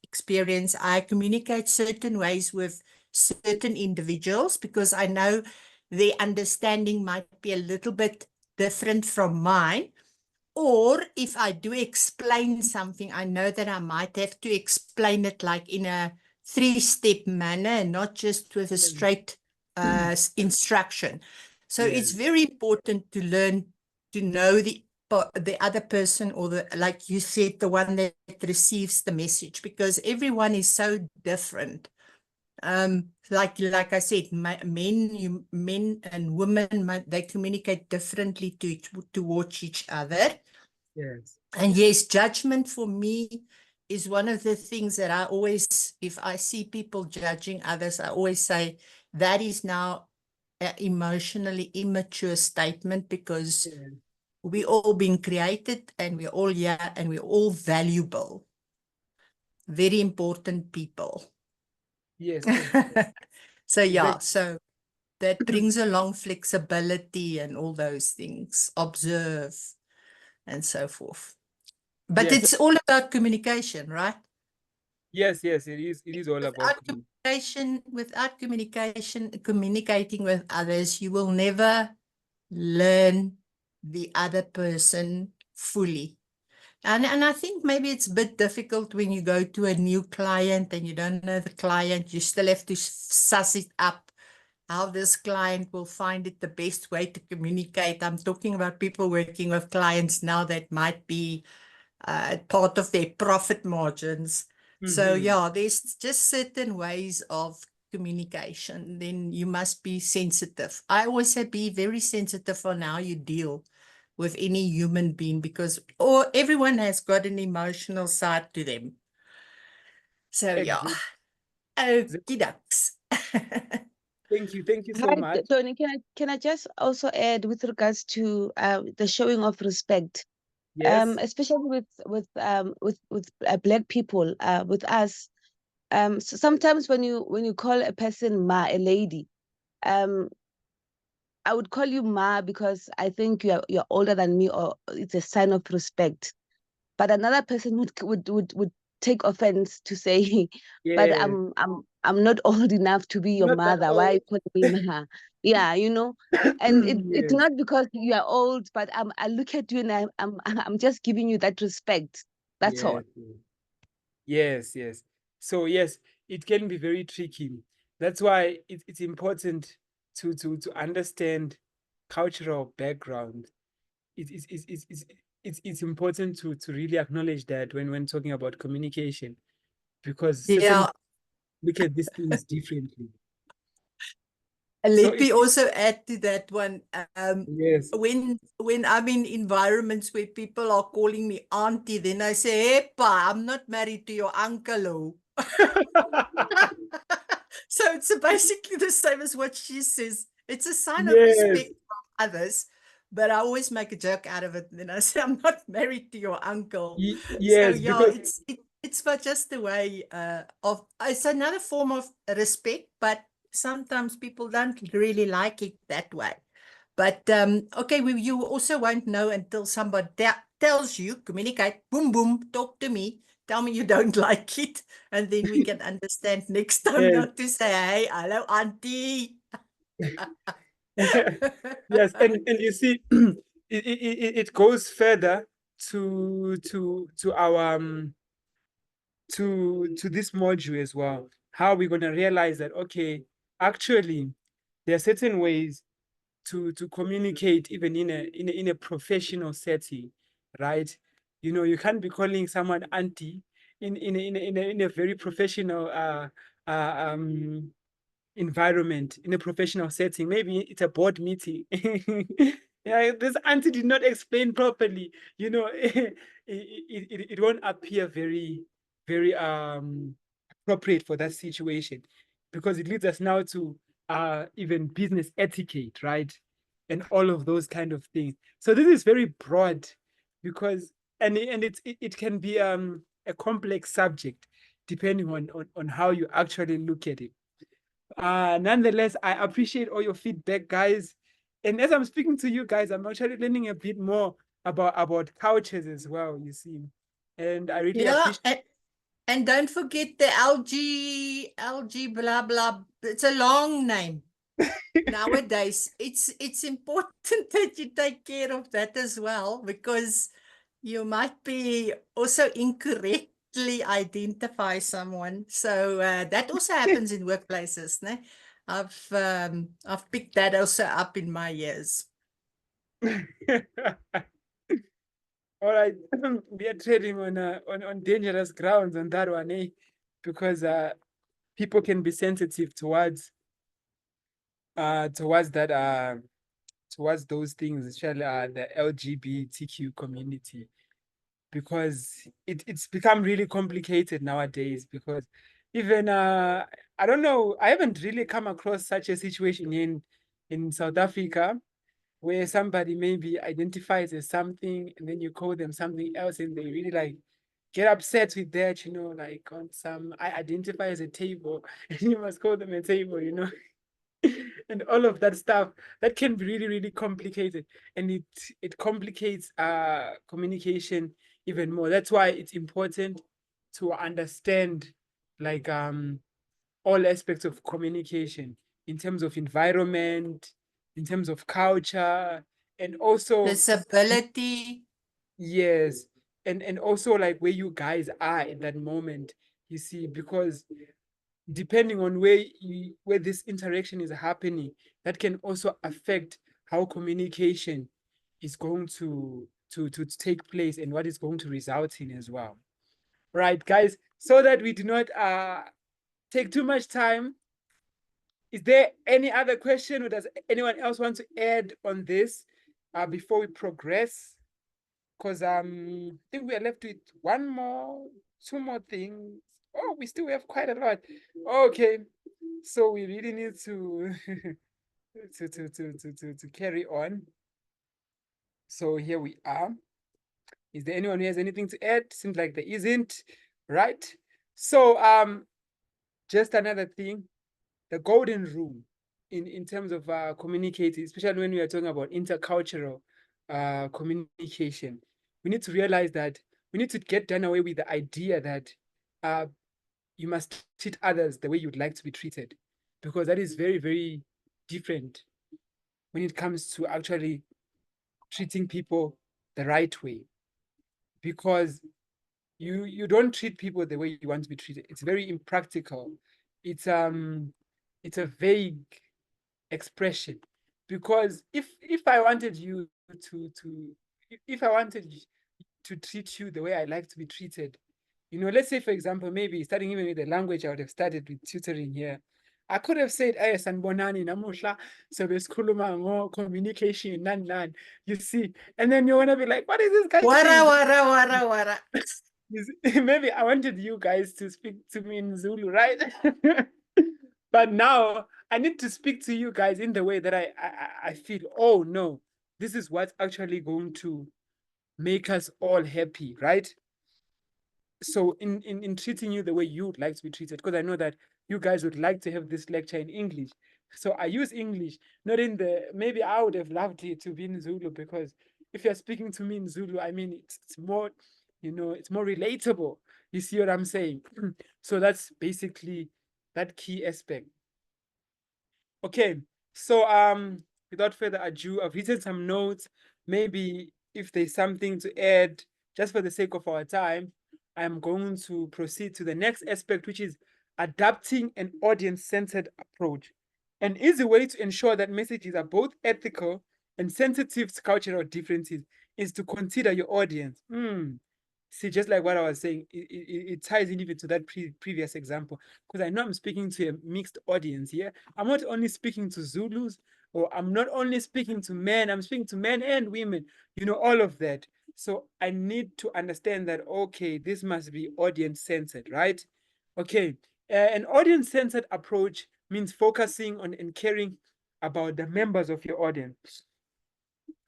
experience, I communicate certain ways with certain individuals because I know their understanding might be a little bit different from mine. Or if I do explain something, I know that I might have to explain it like in a 3-step manner and not just with a straight instruction. So it's very important to learn to know the other person, or the, like you said, the one that receives the message, because everyone is so different. Like I said, men and women, they communicate differently towards each other. Yes. And yes, judgment for me is one of the things that I always, if I see people judging others, I always say that is now an emotionally immature statement, because we all been created and we're all here and we're all valuable. Very important people. Yes. So yeah, Exactly. so that brings along flexibility and all those things, observe and so forth. But Yes. it's all about communication, right? Yes, it is. It is all about Without communicating with others, you will never learn the other person fully. And I think maybe it's a bit difficult when you go to a new client and you don't know the client. You still have to suss it up, how this client will find it the best way to communicate. I'm talking about people working with clients now that might be part of their profit margins. So yeah, there's just certain ways of communication. Then you must be sensitive. I always say be very sensitive on how you deal with any human being, because everyone has got an emotional side to them. So yeah. Okie dokes. Thank you so Hi, much. Tony. Can I just also add with regards to the showing of respect, Yes. especially with Black people, with us. So sometimes when you call a person ma, a lady, I would call you ma because I think you're older than me, or it's a sign of respect. But another person would take offense to say, but Yes. I'm not old enough to be your Not that mother. Why are you old. calling me ma? Yeah, and it's Yes. not because you are old, but I look at you and I'm just giving you that respect. That's all. Yes. So yes, it can be very tricky. That's why it's important to understand cultural background. It's important to really acknowledge that when talking about communication, because certain Yeah. look at these things differently. And So let me it- also add to that one. yes. When I'm in environments where people are calling me auntie, then I say, "Hey, pa, I'm not married to your uncle." So it's basically the same as what she says. It's a sign of Yes. respect from others, but I always make a joke out of it. And then I say, "I'm not married to your uncle." So Yes, yeah, because it's but just the way of it's another form of respect, but sometimes people don't really like it that way. But okay, you also won't know until somebody tells you, communicate, boom, boom, talk to me, tell me you don't like it, and then we can understand next time yes. not to say, "Hey, hello, auntie." Yes, and you see, it goes further to our to this module as well. How we're gonna realize that okay, actually, there are certain ways to communicate even in a professional setting, right? You know, you can't be calling someone auntie in a very professional environment, in a professional setting. Maybe it's a board meeting. Yeah, this auntie did not explain properly. You know, it won't appear very appropriate for that situation, because it leads us now to even business etiquette, right? And all of those kind of things. So this is very broad, because it can be a complex subject depending on how you actually look at it. Nonetheless, I appreciate all your feedback, guys. And as I'm speaking to you guys, I'm actually learning a bit more about cultures as well, you see. And I really Yeah, appreciate and don't forget the LG blah blah. It's a long name. Nowadays, it's important that you take care of that as well, because you might be also incorrectly identify someone. So that also happens in workplaces. Ne? I've picked that also up in my years. all right. We are trading on dangerous grounds on that one, eh? Because people can be sensitive towards that towards those things, especially the LGBTQ community, because it's become really complicated nowadays. Because even I don't know, I haven't really come across such a situation in South Africa, where somebody maybe identifies as something and then you call them something else and they really like get upset with that, you know, like on some, I identify as a table and you must call them a table, you know. And all of that stuff that can be really complicated, and it complicates communication even more. That's why it's important to understand like all aspects of communication, in terms of environment, in terms of culture, and also Disability. yes, and also like where you guys are in that moment, you see, because depending on where this interaction is happening, that can also affect how communication is going to take place and what is going to result in as well. Right, guys, so that we do not take too much time, is there any other question, or does anyone else want to add on this before we progress? Because I think we are left with two more things. Oh, we still have quite a lot. Okay, so we really need to to carry on. So here we are. Is there anyone who has anything to add? Seems like there isn't, right? So just another thing, the golden rule in terms of communicating, especially when we are talking about intercultural communication, we need to realize that we need to get done away with the idea that uh, you must treat others the way you'd like to be treated, because that is very different when it comes to actually treating people the right way. Because you don't treat people the way you want to be treated. It's very impractical. It's a vague expression, because if I wanted you to if I wanted to treat you the way I like to be treated, you know, let's say for example, maybe starting even with the language, I would have started with tutoring here. I could have said, hey, sanibonani namuhla, sebesikhuluma ngo communication, nan. You see, and then you wanna be like, what is this guy Wara, saying? wara, wara, wara. Maybe I wanted you guys to speak to me in Zulu, right? But now I need to speak to you guys in the way that I feel, oh no, this is what's actually going to make us all happy, right? So in treating you the way you would like to be treated, because I know that you guys would like to have this lecture in English. So I use English, not in the, maybe I would have loved it to be in Zulu, because if you're speaking to me in Zulu, I mean, it's more, you know, it's more relatable. You see what I'm saying? So that's basically that key aspect. Okay, so without further ado, I've written some notes. Maybe if there's something to add, just for the sake of our time, I'm going to proceed to the next aspect, which is adapting an audience-centered approach. An easy way to ensure that messages are both ethical and sensitive to cultural differences is to consider your audience. See, just like what I was saying, it ties in even to that previous example, because I know I'm speaking to a mixed audience here. I'm not only speaking to Zulus, or I'm not only speaking to men, I'm speaking to men and women, you know, all of that. So I need to understand that, okay, this must be audience-centered, right? Okay, an audience-centered approach means focusing on and caring about the members of your audience,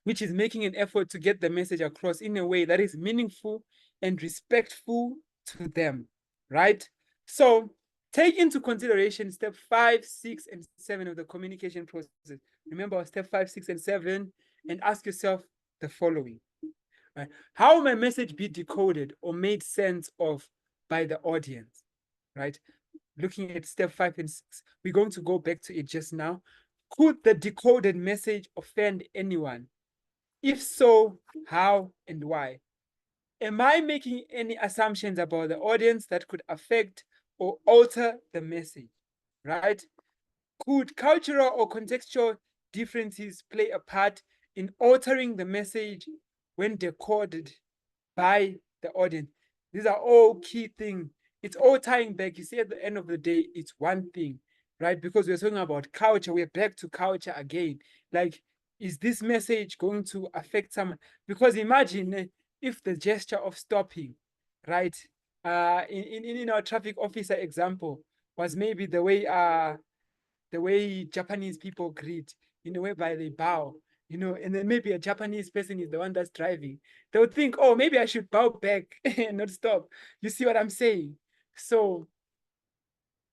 which is making an effort to get the message across in a way that is meaningful and respectful to them, right? So take into consideration step 5, 6, and 7 of the communication process. Remember step 5, 6, and 7, and ask yourself the following. Right? How will my message be decoded or made sense of by the audience, right? Looking at step 5 and 6, we're going to go back to it just now. Could the decoded message offend anyone? If so, how and why? Am I making any assumptions about the audience that could affect or alter the message, right? Could cultural or contextual differences play a part in altering the message when decoded by the audience? These are all key things. It's all tying back. You see, at the end of the day, it's one thing, right? Because we're talking about culture. We're back to culture again. Like, is this message going to affect someone? Because imagine if the gesture of stopping, right? In our traffic officer example was maybe the way Japanese people greet, in a way by they bow, you know, and then maybe a Japanese person is the one that's driving. They would think, oh, maybe I should bow back and not stop. You see what I'm saying? So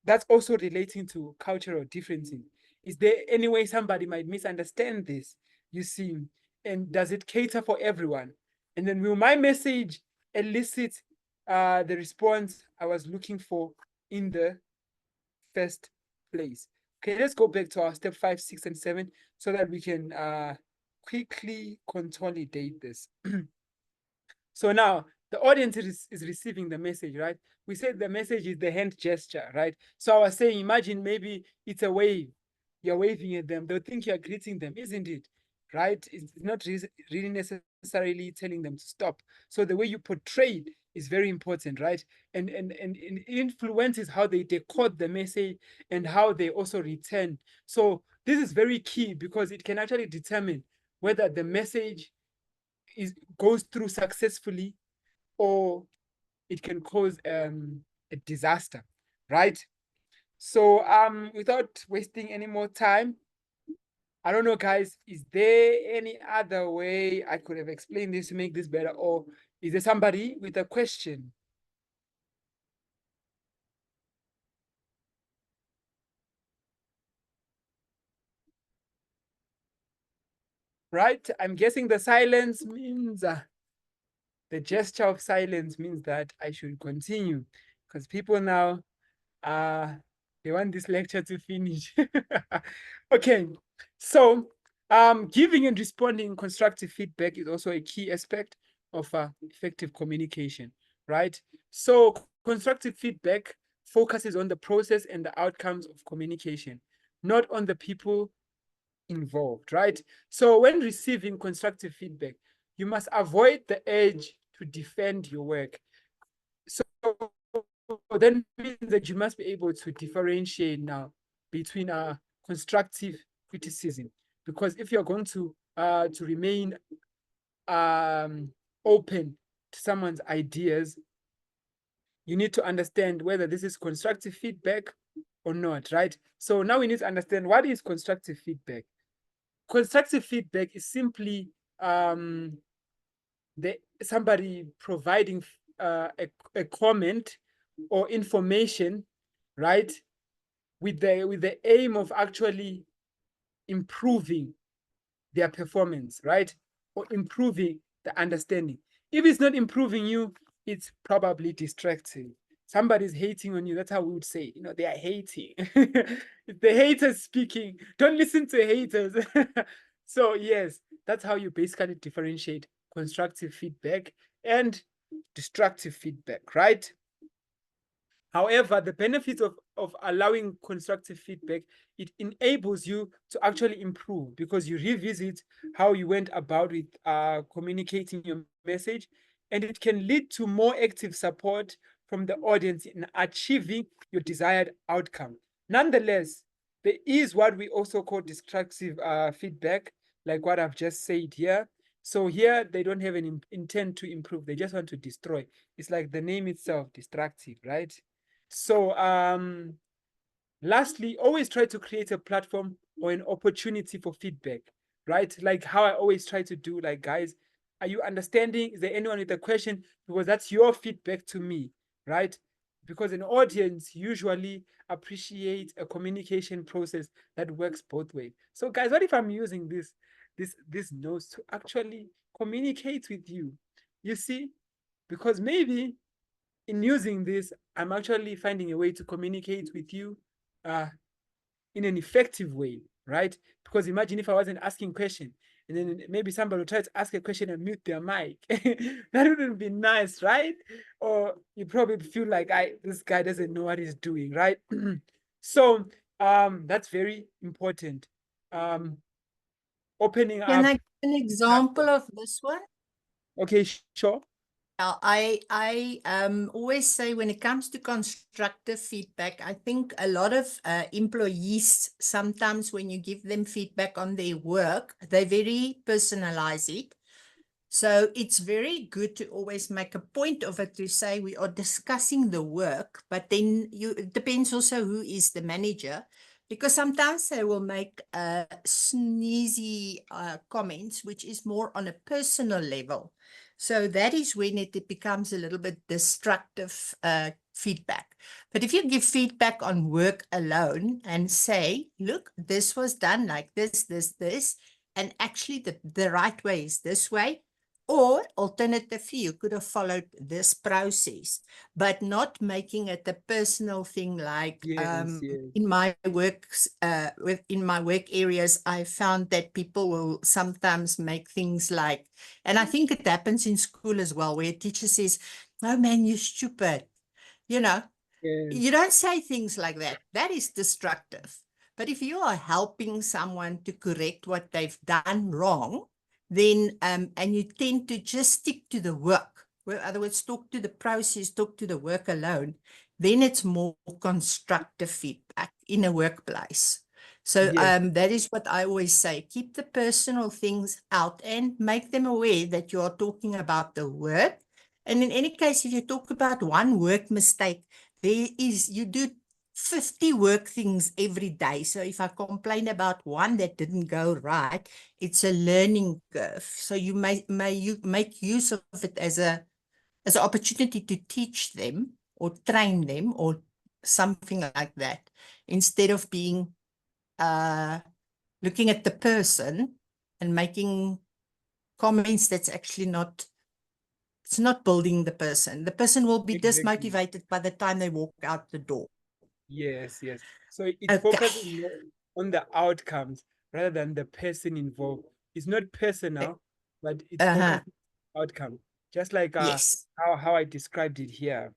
that's also relating to cultural differences. Is there any way somebody might misunderstand this? You see, and does it cater for everyone? And then will my message elicit the response I was looking for in the first place? Okay, let's go back to our step 5, 6, and 7 so that we can quickly consolidate this. So now the audience is receiving the message, right? We said the message is the hand gesture, right? So I was saying, imagine maybe it's a wave. You're waving at them. They'll think you're greeting them, isn't it? Right? It's not really necessarily telling them to stop. So the way you portray it is very important, right? And it influences how they decode the message and how they also return. So this is very key because it can actually determine whether the message goes through successfully or it can cause a disaster, right? So without wasting any more time, I don't know, guys, is there any other way I could have explained this to make this better, or is there somebody with a question? Right? I'm guessing the silence means the gesture of silence means that I should continue, because people now they want this lecture to finish. Okay, so giving and responding constructive feedback is also a key aspect of effective communication, right? So constructive feedback focuses on the process and the outcomes of communication, not on the people involved, right? So when receiving constructive feedback, you must avoid the urge to defend your work. So that means that you must be able to differentiate now between constructive criticism, because if you're going to remain open to someone's ideas, you need to understand whether this is constructive feedback or not, right? So now we need to understand, what is constructive feedback. Constructive feedback is simply somebody providing a comment or information, right, with the aim of actually improving their performance, right, or improving the understanding. If it's not improving you, it's probably distracting. Somebody's hating on you. That's how we would say, they are hating. If the haters speaking, don't listen to haters. So yes, that's how you basically differentiate constructive feedback and destructive feedback, right? However, the benefit of allowing constructive feedback, it enables you to actually improve, because you revisit how you went about with communicating your message, and it can lead to more active support from the audience in achieving your desired outcome. Nonetheless, there is what we also call destructive feedback, like what I've just said here. So here, they don't have an intent to improve. They just want to destroy. It's like the name itself, destructive, right? So lastly, always try to create a platform or an opportunity for feedback, right? Like how I always try to do, like, guys, are you understanding? Is there anyone with a question? Because that's your feedback to me, right? Because an audience usually appreciate a communication process that works both ways. So guys, what if I'm using this notes to actually communicate with you? You see, because maybe in using this, I'm actually finding a way to communicate with you in an effective way, right? Because imagine if I wasn't asking question, and then maybe somebody would try to ask a question and mute their mic. That wouldn't be nice, right? Or you probably feel like this guy doesn't know what he's doing, right? So that's very important. Opening Can up. I give an example of this one? Okay, sure. I always say, when it comes to constructive feedback, I think a lot of employees, sometimes when you give them feedback on their work, they very personalize it. So it's very good to always make a point of it, to say we are discussing the work, but then it depends also who is the manager, because sometimes they will make sneezy comments, which is more on a personal level. So that is when it becomes a little bit destructive feedback. But if you give feedback on work alone and say, look, this was done like this, and actually the right way is this way, or alternatively, you could have followed this process, but not making it a personal thing. Like Yes. in my works, in my work areas, I found that people will sometimes make things like, and I think it happens in school as well, where a teacher says, "No, man, you're stupid." You know, Yes. you don't say things like that. That is destructive. But if you are helping someone to correct what they've done wrong, then and you tend to just stick to the work, in other words, talk to the process, talk to the work alone, then it's more constructive feedback in a workplace. So Yes. that is what I always say. Keep the personal things out and make them aware that you are talking about the work. And in any case, if you talk about one work mistake, you do 50 work things every day. So if I complain about one that didn't go right, it's a learning curve. So you may you make use of it as an opportunity to teach them or train them or something like that, instead of being looking at the person and making comments that's actually not, it's not building the person. The person will be Exactly. dismotivated by the time they walk out the door. Yes. So it Okay. focuses more on the outcomes rather than the person involved. It's not personal, but it's focused on outcome. Just like Yes. how I described it here.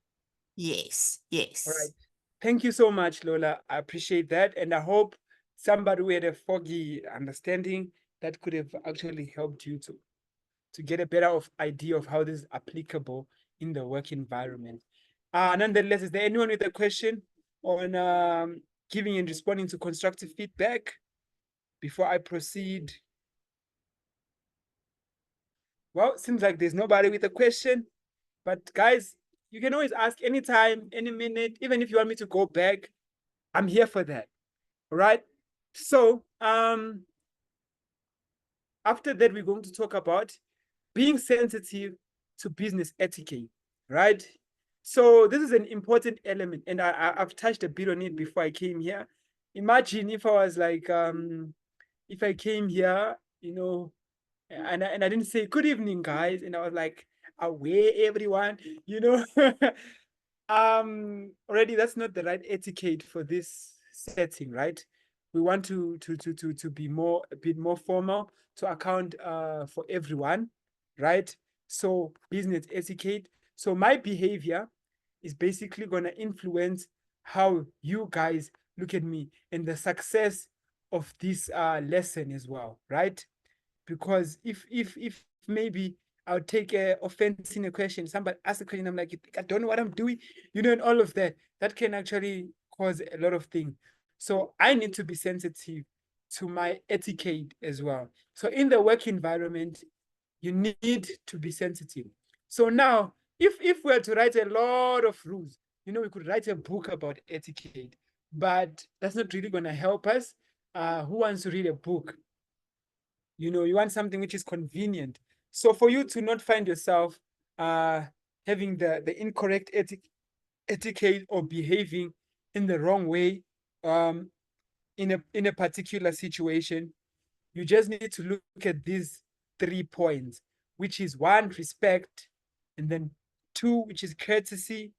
Yes. All Yes. right. Thank you so much, Lola. I appreciate that. And I hope somebody who had a foggy understanding that could have actually helped you to get a better idea of how this is applicable in the work environment. Nonetheless, is there anyone with a question on giving and responding to constructive feedback before I proceed. Well, it seems like there's nobody with a question, but guys, you can always ask anytime, any minute, even if you want me to go back, I'm here for that. All right. So, after that, we're going to talk about being sensitive to business etiquette, right? So this is an important element, and I've touched a bit on it before I came here. Imagine if I was like, if I came here, you know, and I didn't say good evening, guys, and I was like, away everyone, you know. Already that's not the right etiquette for this setting, right? We want to be more a bit more formal to account for everyone, right? So business etiquette. So my behavior is basically going to influence how you guys look at me and the success of this lesson as well, right? Because if maybe I'll take offense in a question, somebody asks a question, I'm like, I don't know what I'm doing, you know, and all of that, that can actually cause a lot of things. So I need to be sensitive to my etiquette as well. So in the work environment, you need to be sensitive. So now, if we were to write a lot of rules, you know, we could write a book about etiquette, but that's not really going to help us. Who wants to read a book? You know, you want something which is convenient. So for you to not find yourself having the incorrect etiquette or behaving in the wrong way in a particular situation, you just need to look at these 3 points, which is 1, respect, and then 2, which is courtesy,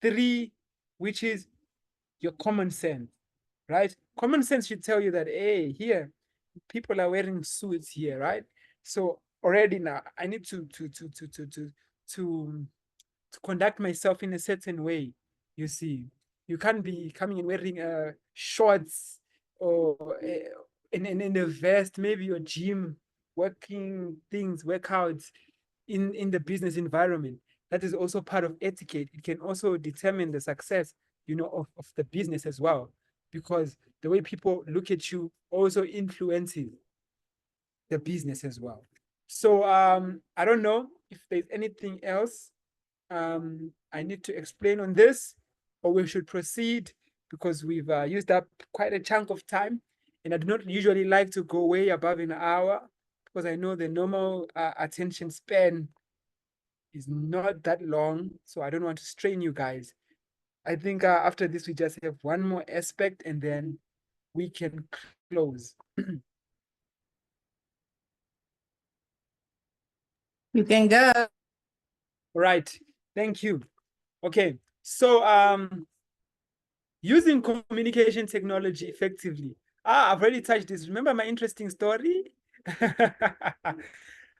3, which is your common sense, right? Common sense should tell you that, hey, here, people are wearing suits here, right? So already now I need to conduct myself in a certain way. You see, you can't be coming and wearing shorts or in a vest, maybe your gym working things, workouts in the business environment. That is also part of etiquette. It can also determine the success, you know, of the business as well, because the way people look at you also influences the business as well. So I don't know if there's anything else I need to explain on this, or we should proceed because we've used up quite a chunk of time, and I do not usually like to go way above an hour because I know the normal attention span is not that long, so I don't want to strain you guys. I think after this we just have one more aspect and then we can close. You can go. Right. Thank you. Okay. So using communication technology effectively. I've already touched this. Remember my interesting story?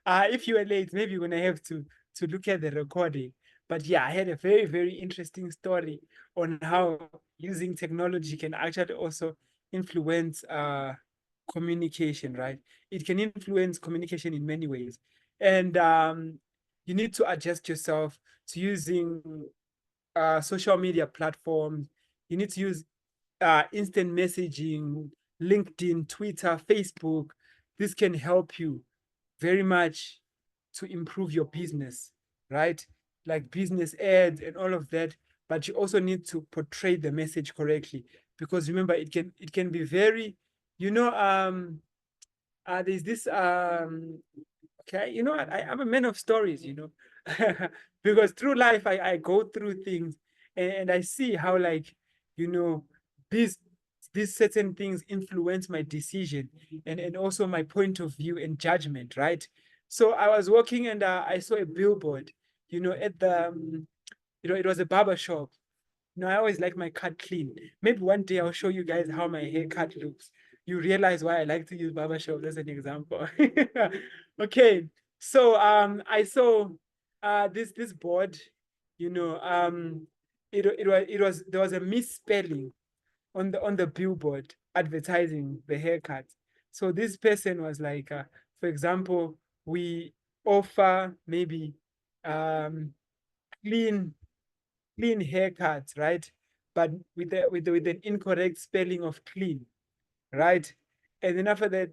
If you were late, maybe you're gonna have to look at the recording. But yeah, I had a very, very interesting story on how using technology can actually also influence communication, right? It can influence communication in many ways. And you need to adjust yourself to using social media platforms. You need to use instant messaging, LinkedIn, Twitter, Facebook. This can help you very much to improve your business, right? Like business ads and all of that. But you also need to portray the message correctly, because remember, it can be very, you know, there's this okay, you know what, I'm a man of stories, you know. Because through life I go through things, and I see how, like, you know, these certain things influence my decision and also my point of view and judgment, right? So I was walking and I saw a billboard, you know, at the you know, it was a barber shop. You know, I always like my cut clean. Maybe one day I'll show you guys how my haircut looks. You realize why I like to use barber shop as an example. Okay, so I saw this board, you know, it was there was a misspelling on the billboard advertising the haircut. So this person was like, for example, we offer maybe clean haircuts, right? but with an incorrect spelling of clean, right? And then after that,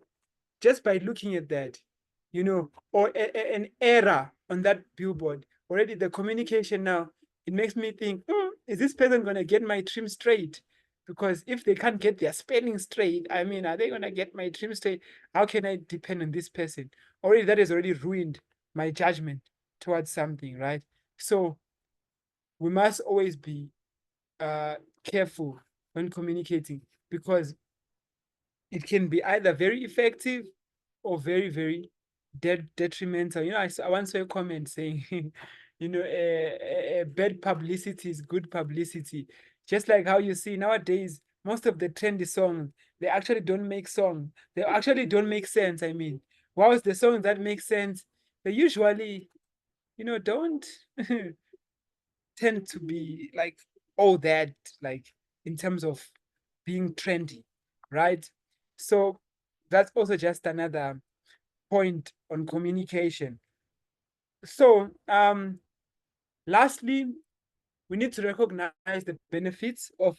just by looking at that, you know, or an error on that billboard, already the communication now, it makes me think, is this person going to get my trim straight? Because if they can't get their spelling straight, I mean, are they going to get my trim straight? How can I depend on this person? Already, that has already ruined my judgment towards something, right? So we must always be careful when communicating, because it can be either very effective or very, very detrimental. You know, I once saw a comment saying, you know, bad publicity is good publicity. Just like how you see nowadays, most of the trendy songs, they actually don't make song. They actually don't make sense. I mean, whilst the songs that make sense, they usually, you know, don't tend to be like all that, like in terms of being trendy, right? So that's also just another point on communication. So lastly, we need to recognize the benefits of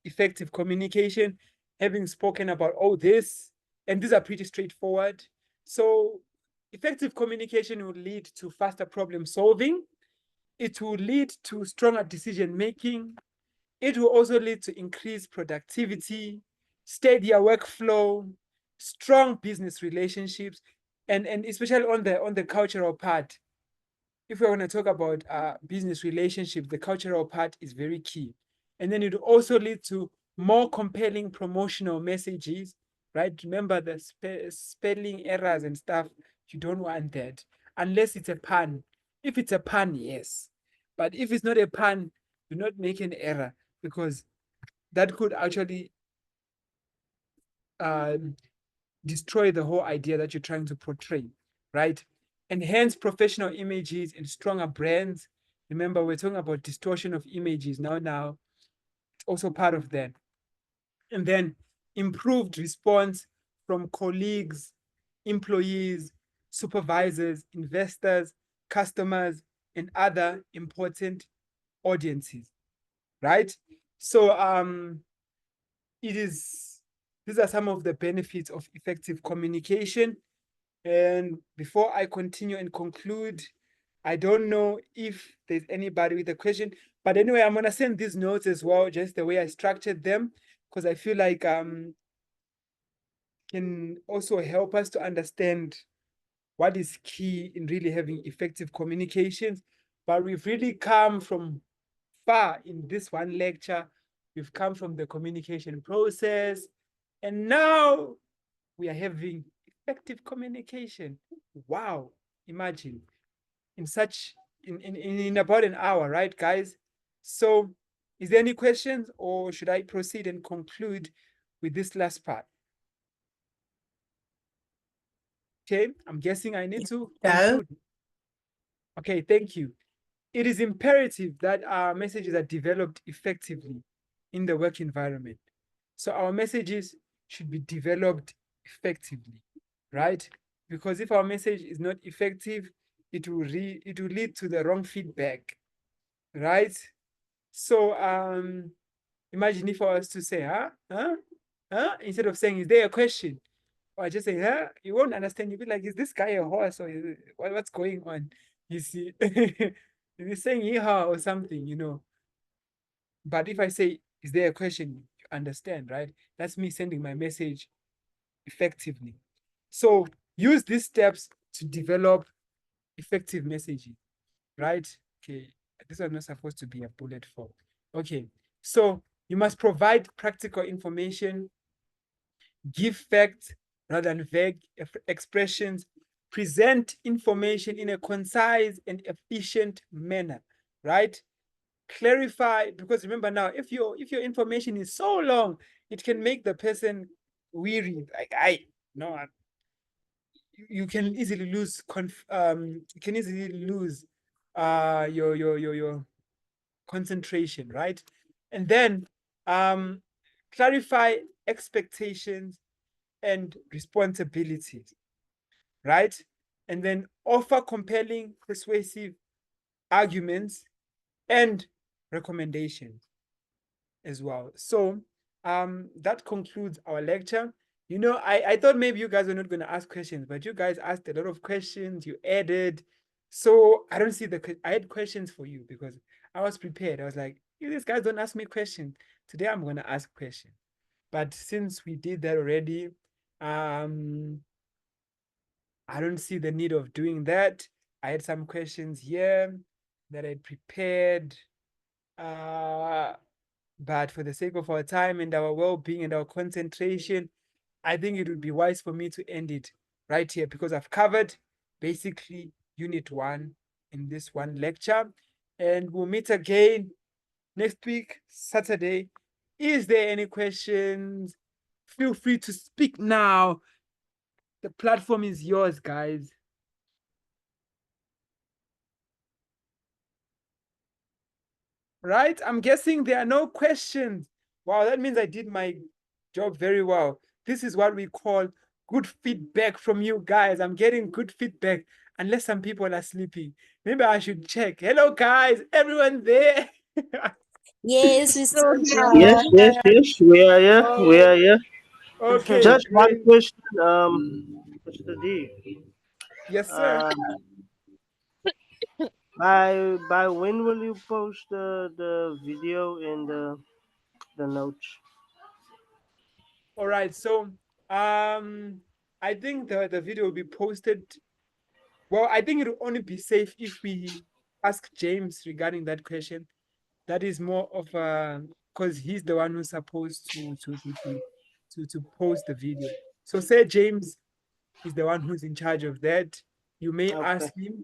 effective communication, having spoken about all this, and these are pretty straightforward. So effective communication will lead to faster problem solving. It will lead to stronger decision making. It will also lead to increased productivity, steadier workflow, strong business relationships, and especially on the cultural part. If we're going to talk about business relationships, the cultural part is very key. And then it will also lead to more compelling promotional messages, right? Remember the spelling errors and stuff. You don't want that unless it's a pun. If it's a pun, yes. But if it's not a pun, do not make an error, because that could actually destroy the whole idea that you're trying to portray, right? Enhance professional images and stronger brands. Remember, we're talking about distortion of images now. It's also part of that. And then improved response from colleagues, employees, supervisors, investors, customers, and other important audiences, right? So these are some of the benefits of effective communication. And before I continue and conclude, I don't know if there's anybody with a question, but anyway, I'm gonna send these notes as well, just the way I structured them, because I feel like can also help us to understand what is key in really having effective communications. But we've really come from far in this one lecture. We've come from the communication process, and now we are having effective communication. Wow, imagine in about an hour, right, guys? So is there any questions, or should I proceed and conclude with this last part? Okay, I'm guessing I need to conclude. Okay, thank you. It is imperative that our messages are developed effectively in the work environment. So our messages should be developed effectively, right? Because if our message is not effective, it will lead to the wrong feedback, right? So imagine if I was to say, instead of saying, is there a question? Or I just say, you won't understand. You'll be like, is this guy a horse, or what's going on? You see, he's saying yeehaw or something, you know. But if I say, is there a question? You understand, right? That's me sending my message effectively. So use these steps to develop effective messaging, right? Okay, this is not supposed to be a bullet for. Okay, so you must provide practical information, give facts rather than vague expressions, present information in a concise and efficient manner, right? Clarify, because remember now, if your information is so long, it can make the person weary. Like you can easily lose your concentration, right? And then clarify expectations and responsibilities, right? And then offer compelling, persuasive arguments and recommendations. as well. So that concludes our lecture. You know, I thought maybe you guys were not going to ask questions, but you guys asked a lot of questions. You added. So I don't see I had questions for you because I was prepared. I was like, you these guys don't ask me questions. Today I'm going to ask questions. But since we did that already, I don't see the need of doing that. I had some questions here that I prepared. But for the sake of our time and our well-being and our concentration, I think it would be wise for me to end it right here because I've covered basically Unit 1 in this one lecture. And we'll meet again next week, Saturday. Is there any questions? Feel free to speak now. The platform is yours, guys. Right? I'm guessing there are no questions. Wow, that means I did my job very well. This is what we call good feedback from you guys. I'm getting good feedback, unless some people are sleeping. Maybe I should check. Hello, guys. Everyone there? Yes, we still Yes, here. yes, we are here. We are here. Okay, Just one great. question, Mr. D. Yes, sir. By when will you post the video and the notes? All right. So, I think the video will be posted. Well, I think it will only be safe if we ask James regarding that question. That is more of a because he's the one who's supposed to post the video. So say James is the one who's in charge of that. You may Okay. ask him.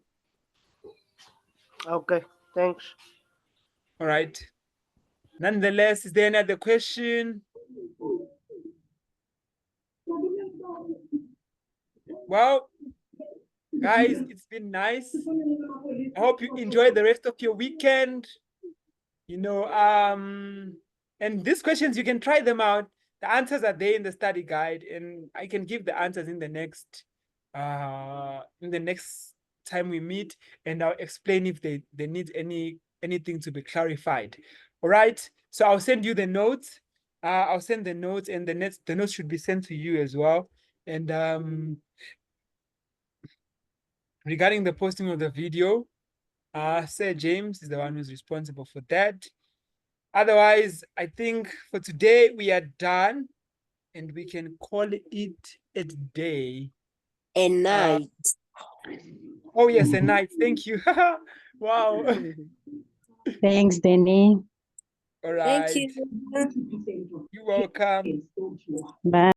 Okay. Thanks. All right. Nonetheless, is there any other question? Well, guys, it's been nice. I hope you enjoy the rest of your weekend. You know, and these questions you can try them out. The answers are there in the study guide, and I can give the answers in the next time we meet, and I'll explain if they need anything to be clarified. All right. So I'll send you the notes. I'll send the notes, and the notes should be sent to you as well. And regarding the posting of the video, Sir James is the one who's responsible for that. Otherwise, I think for today we are done and we can call it a day. A night. Oh, yes, a night. Thank you. Wow. Thanks, Danny. All right. Thank you. You're welcome. Bye.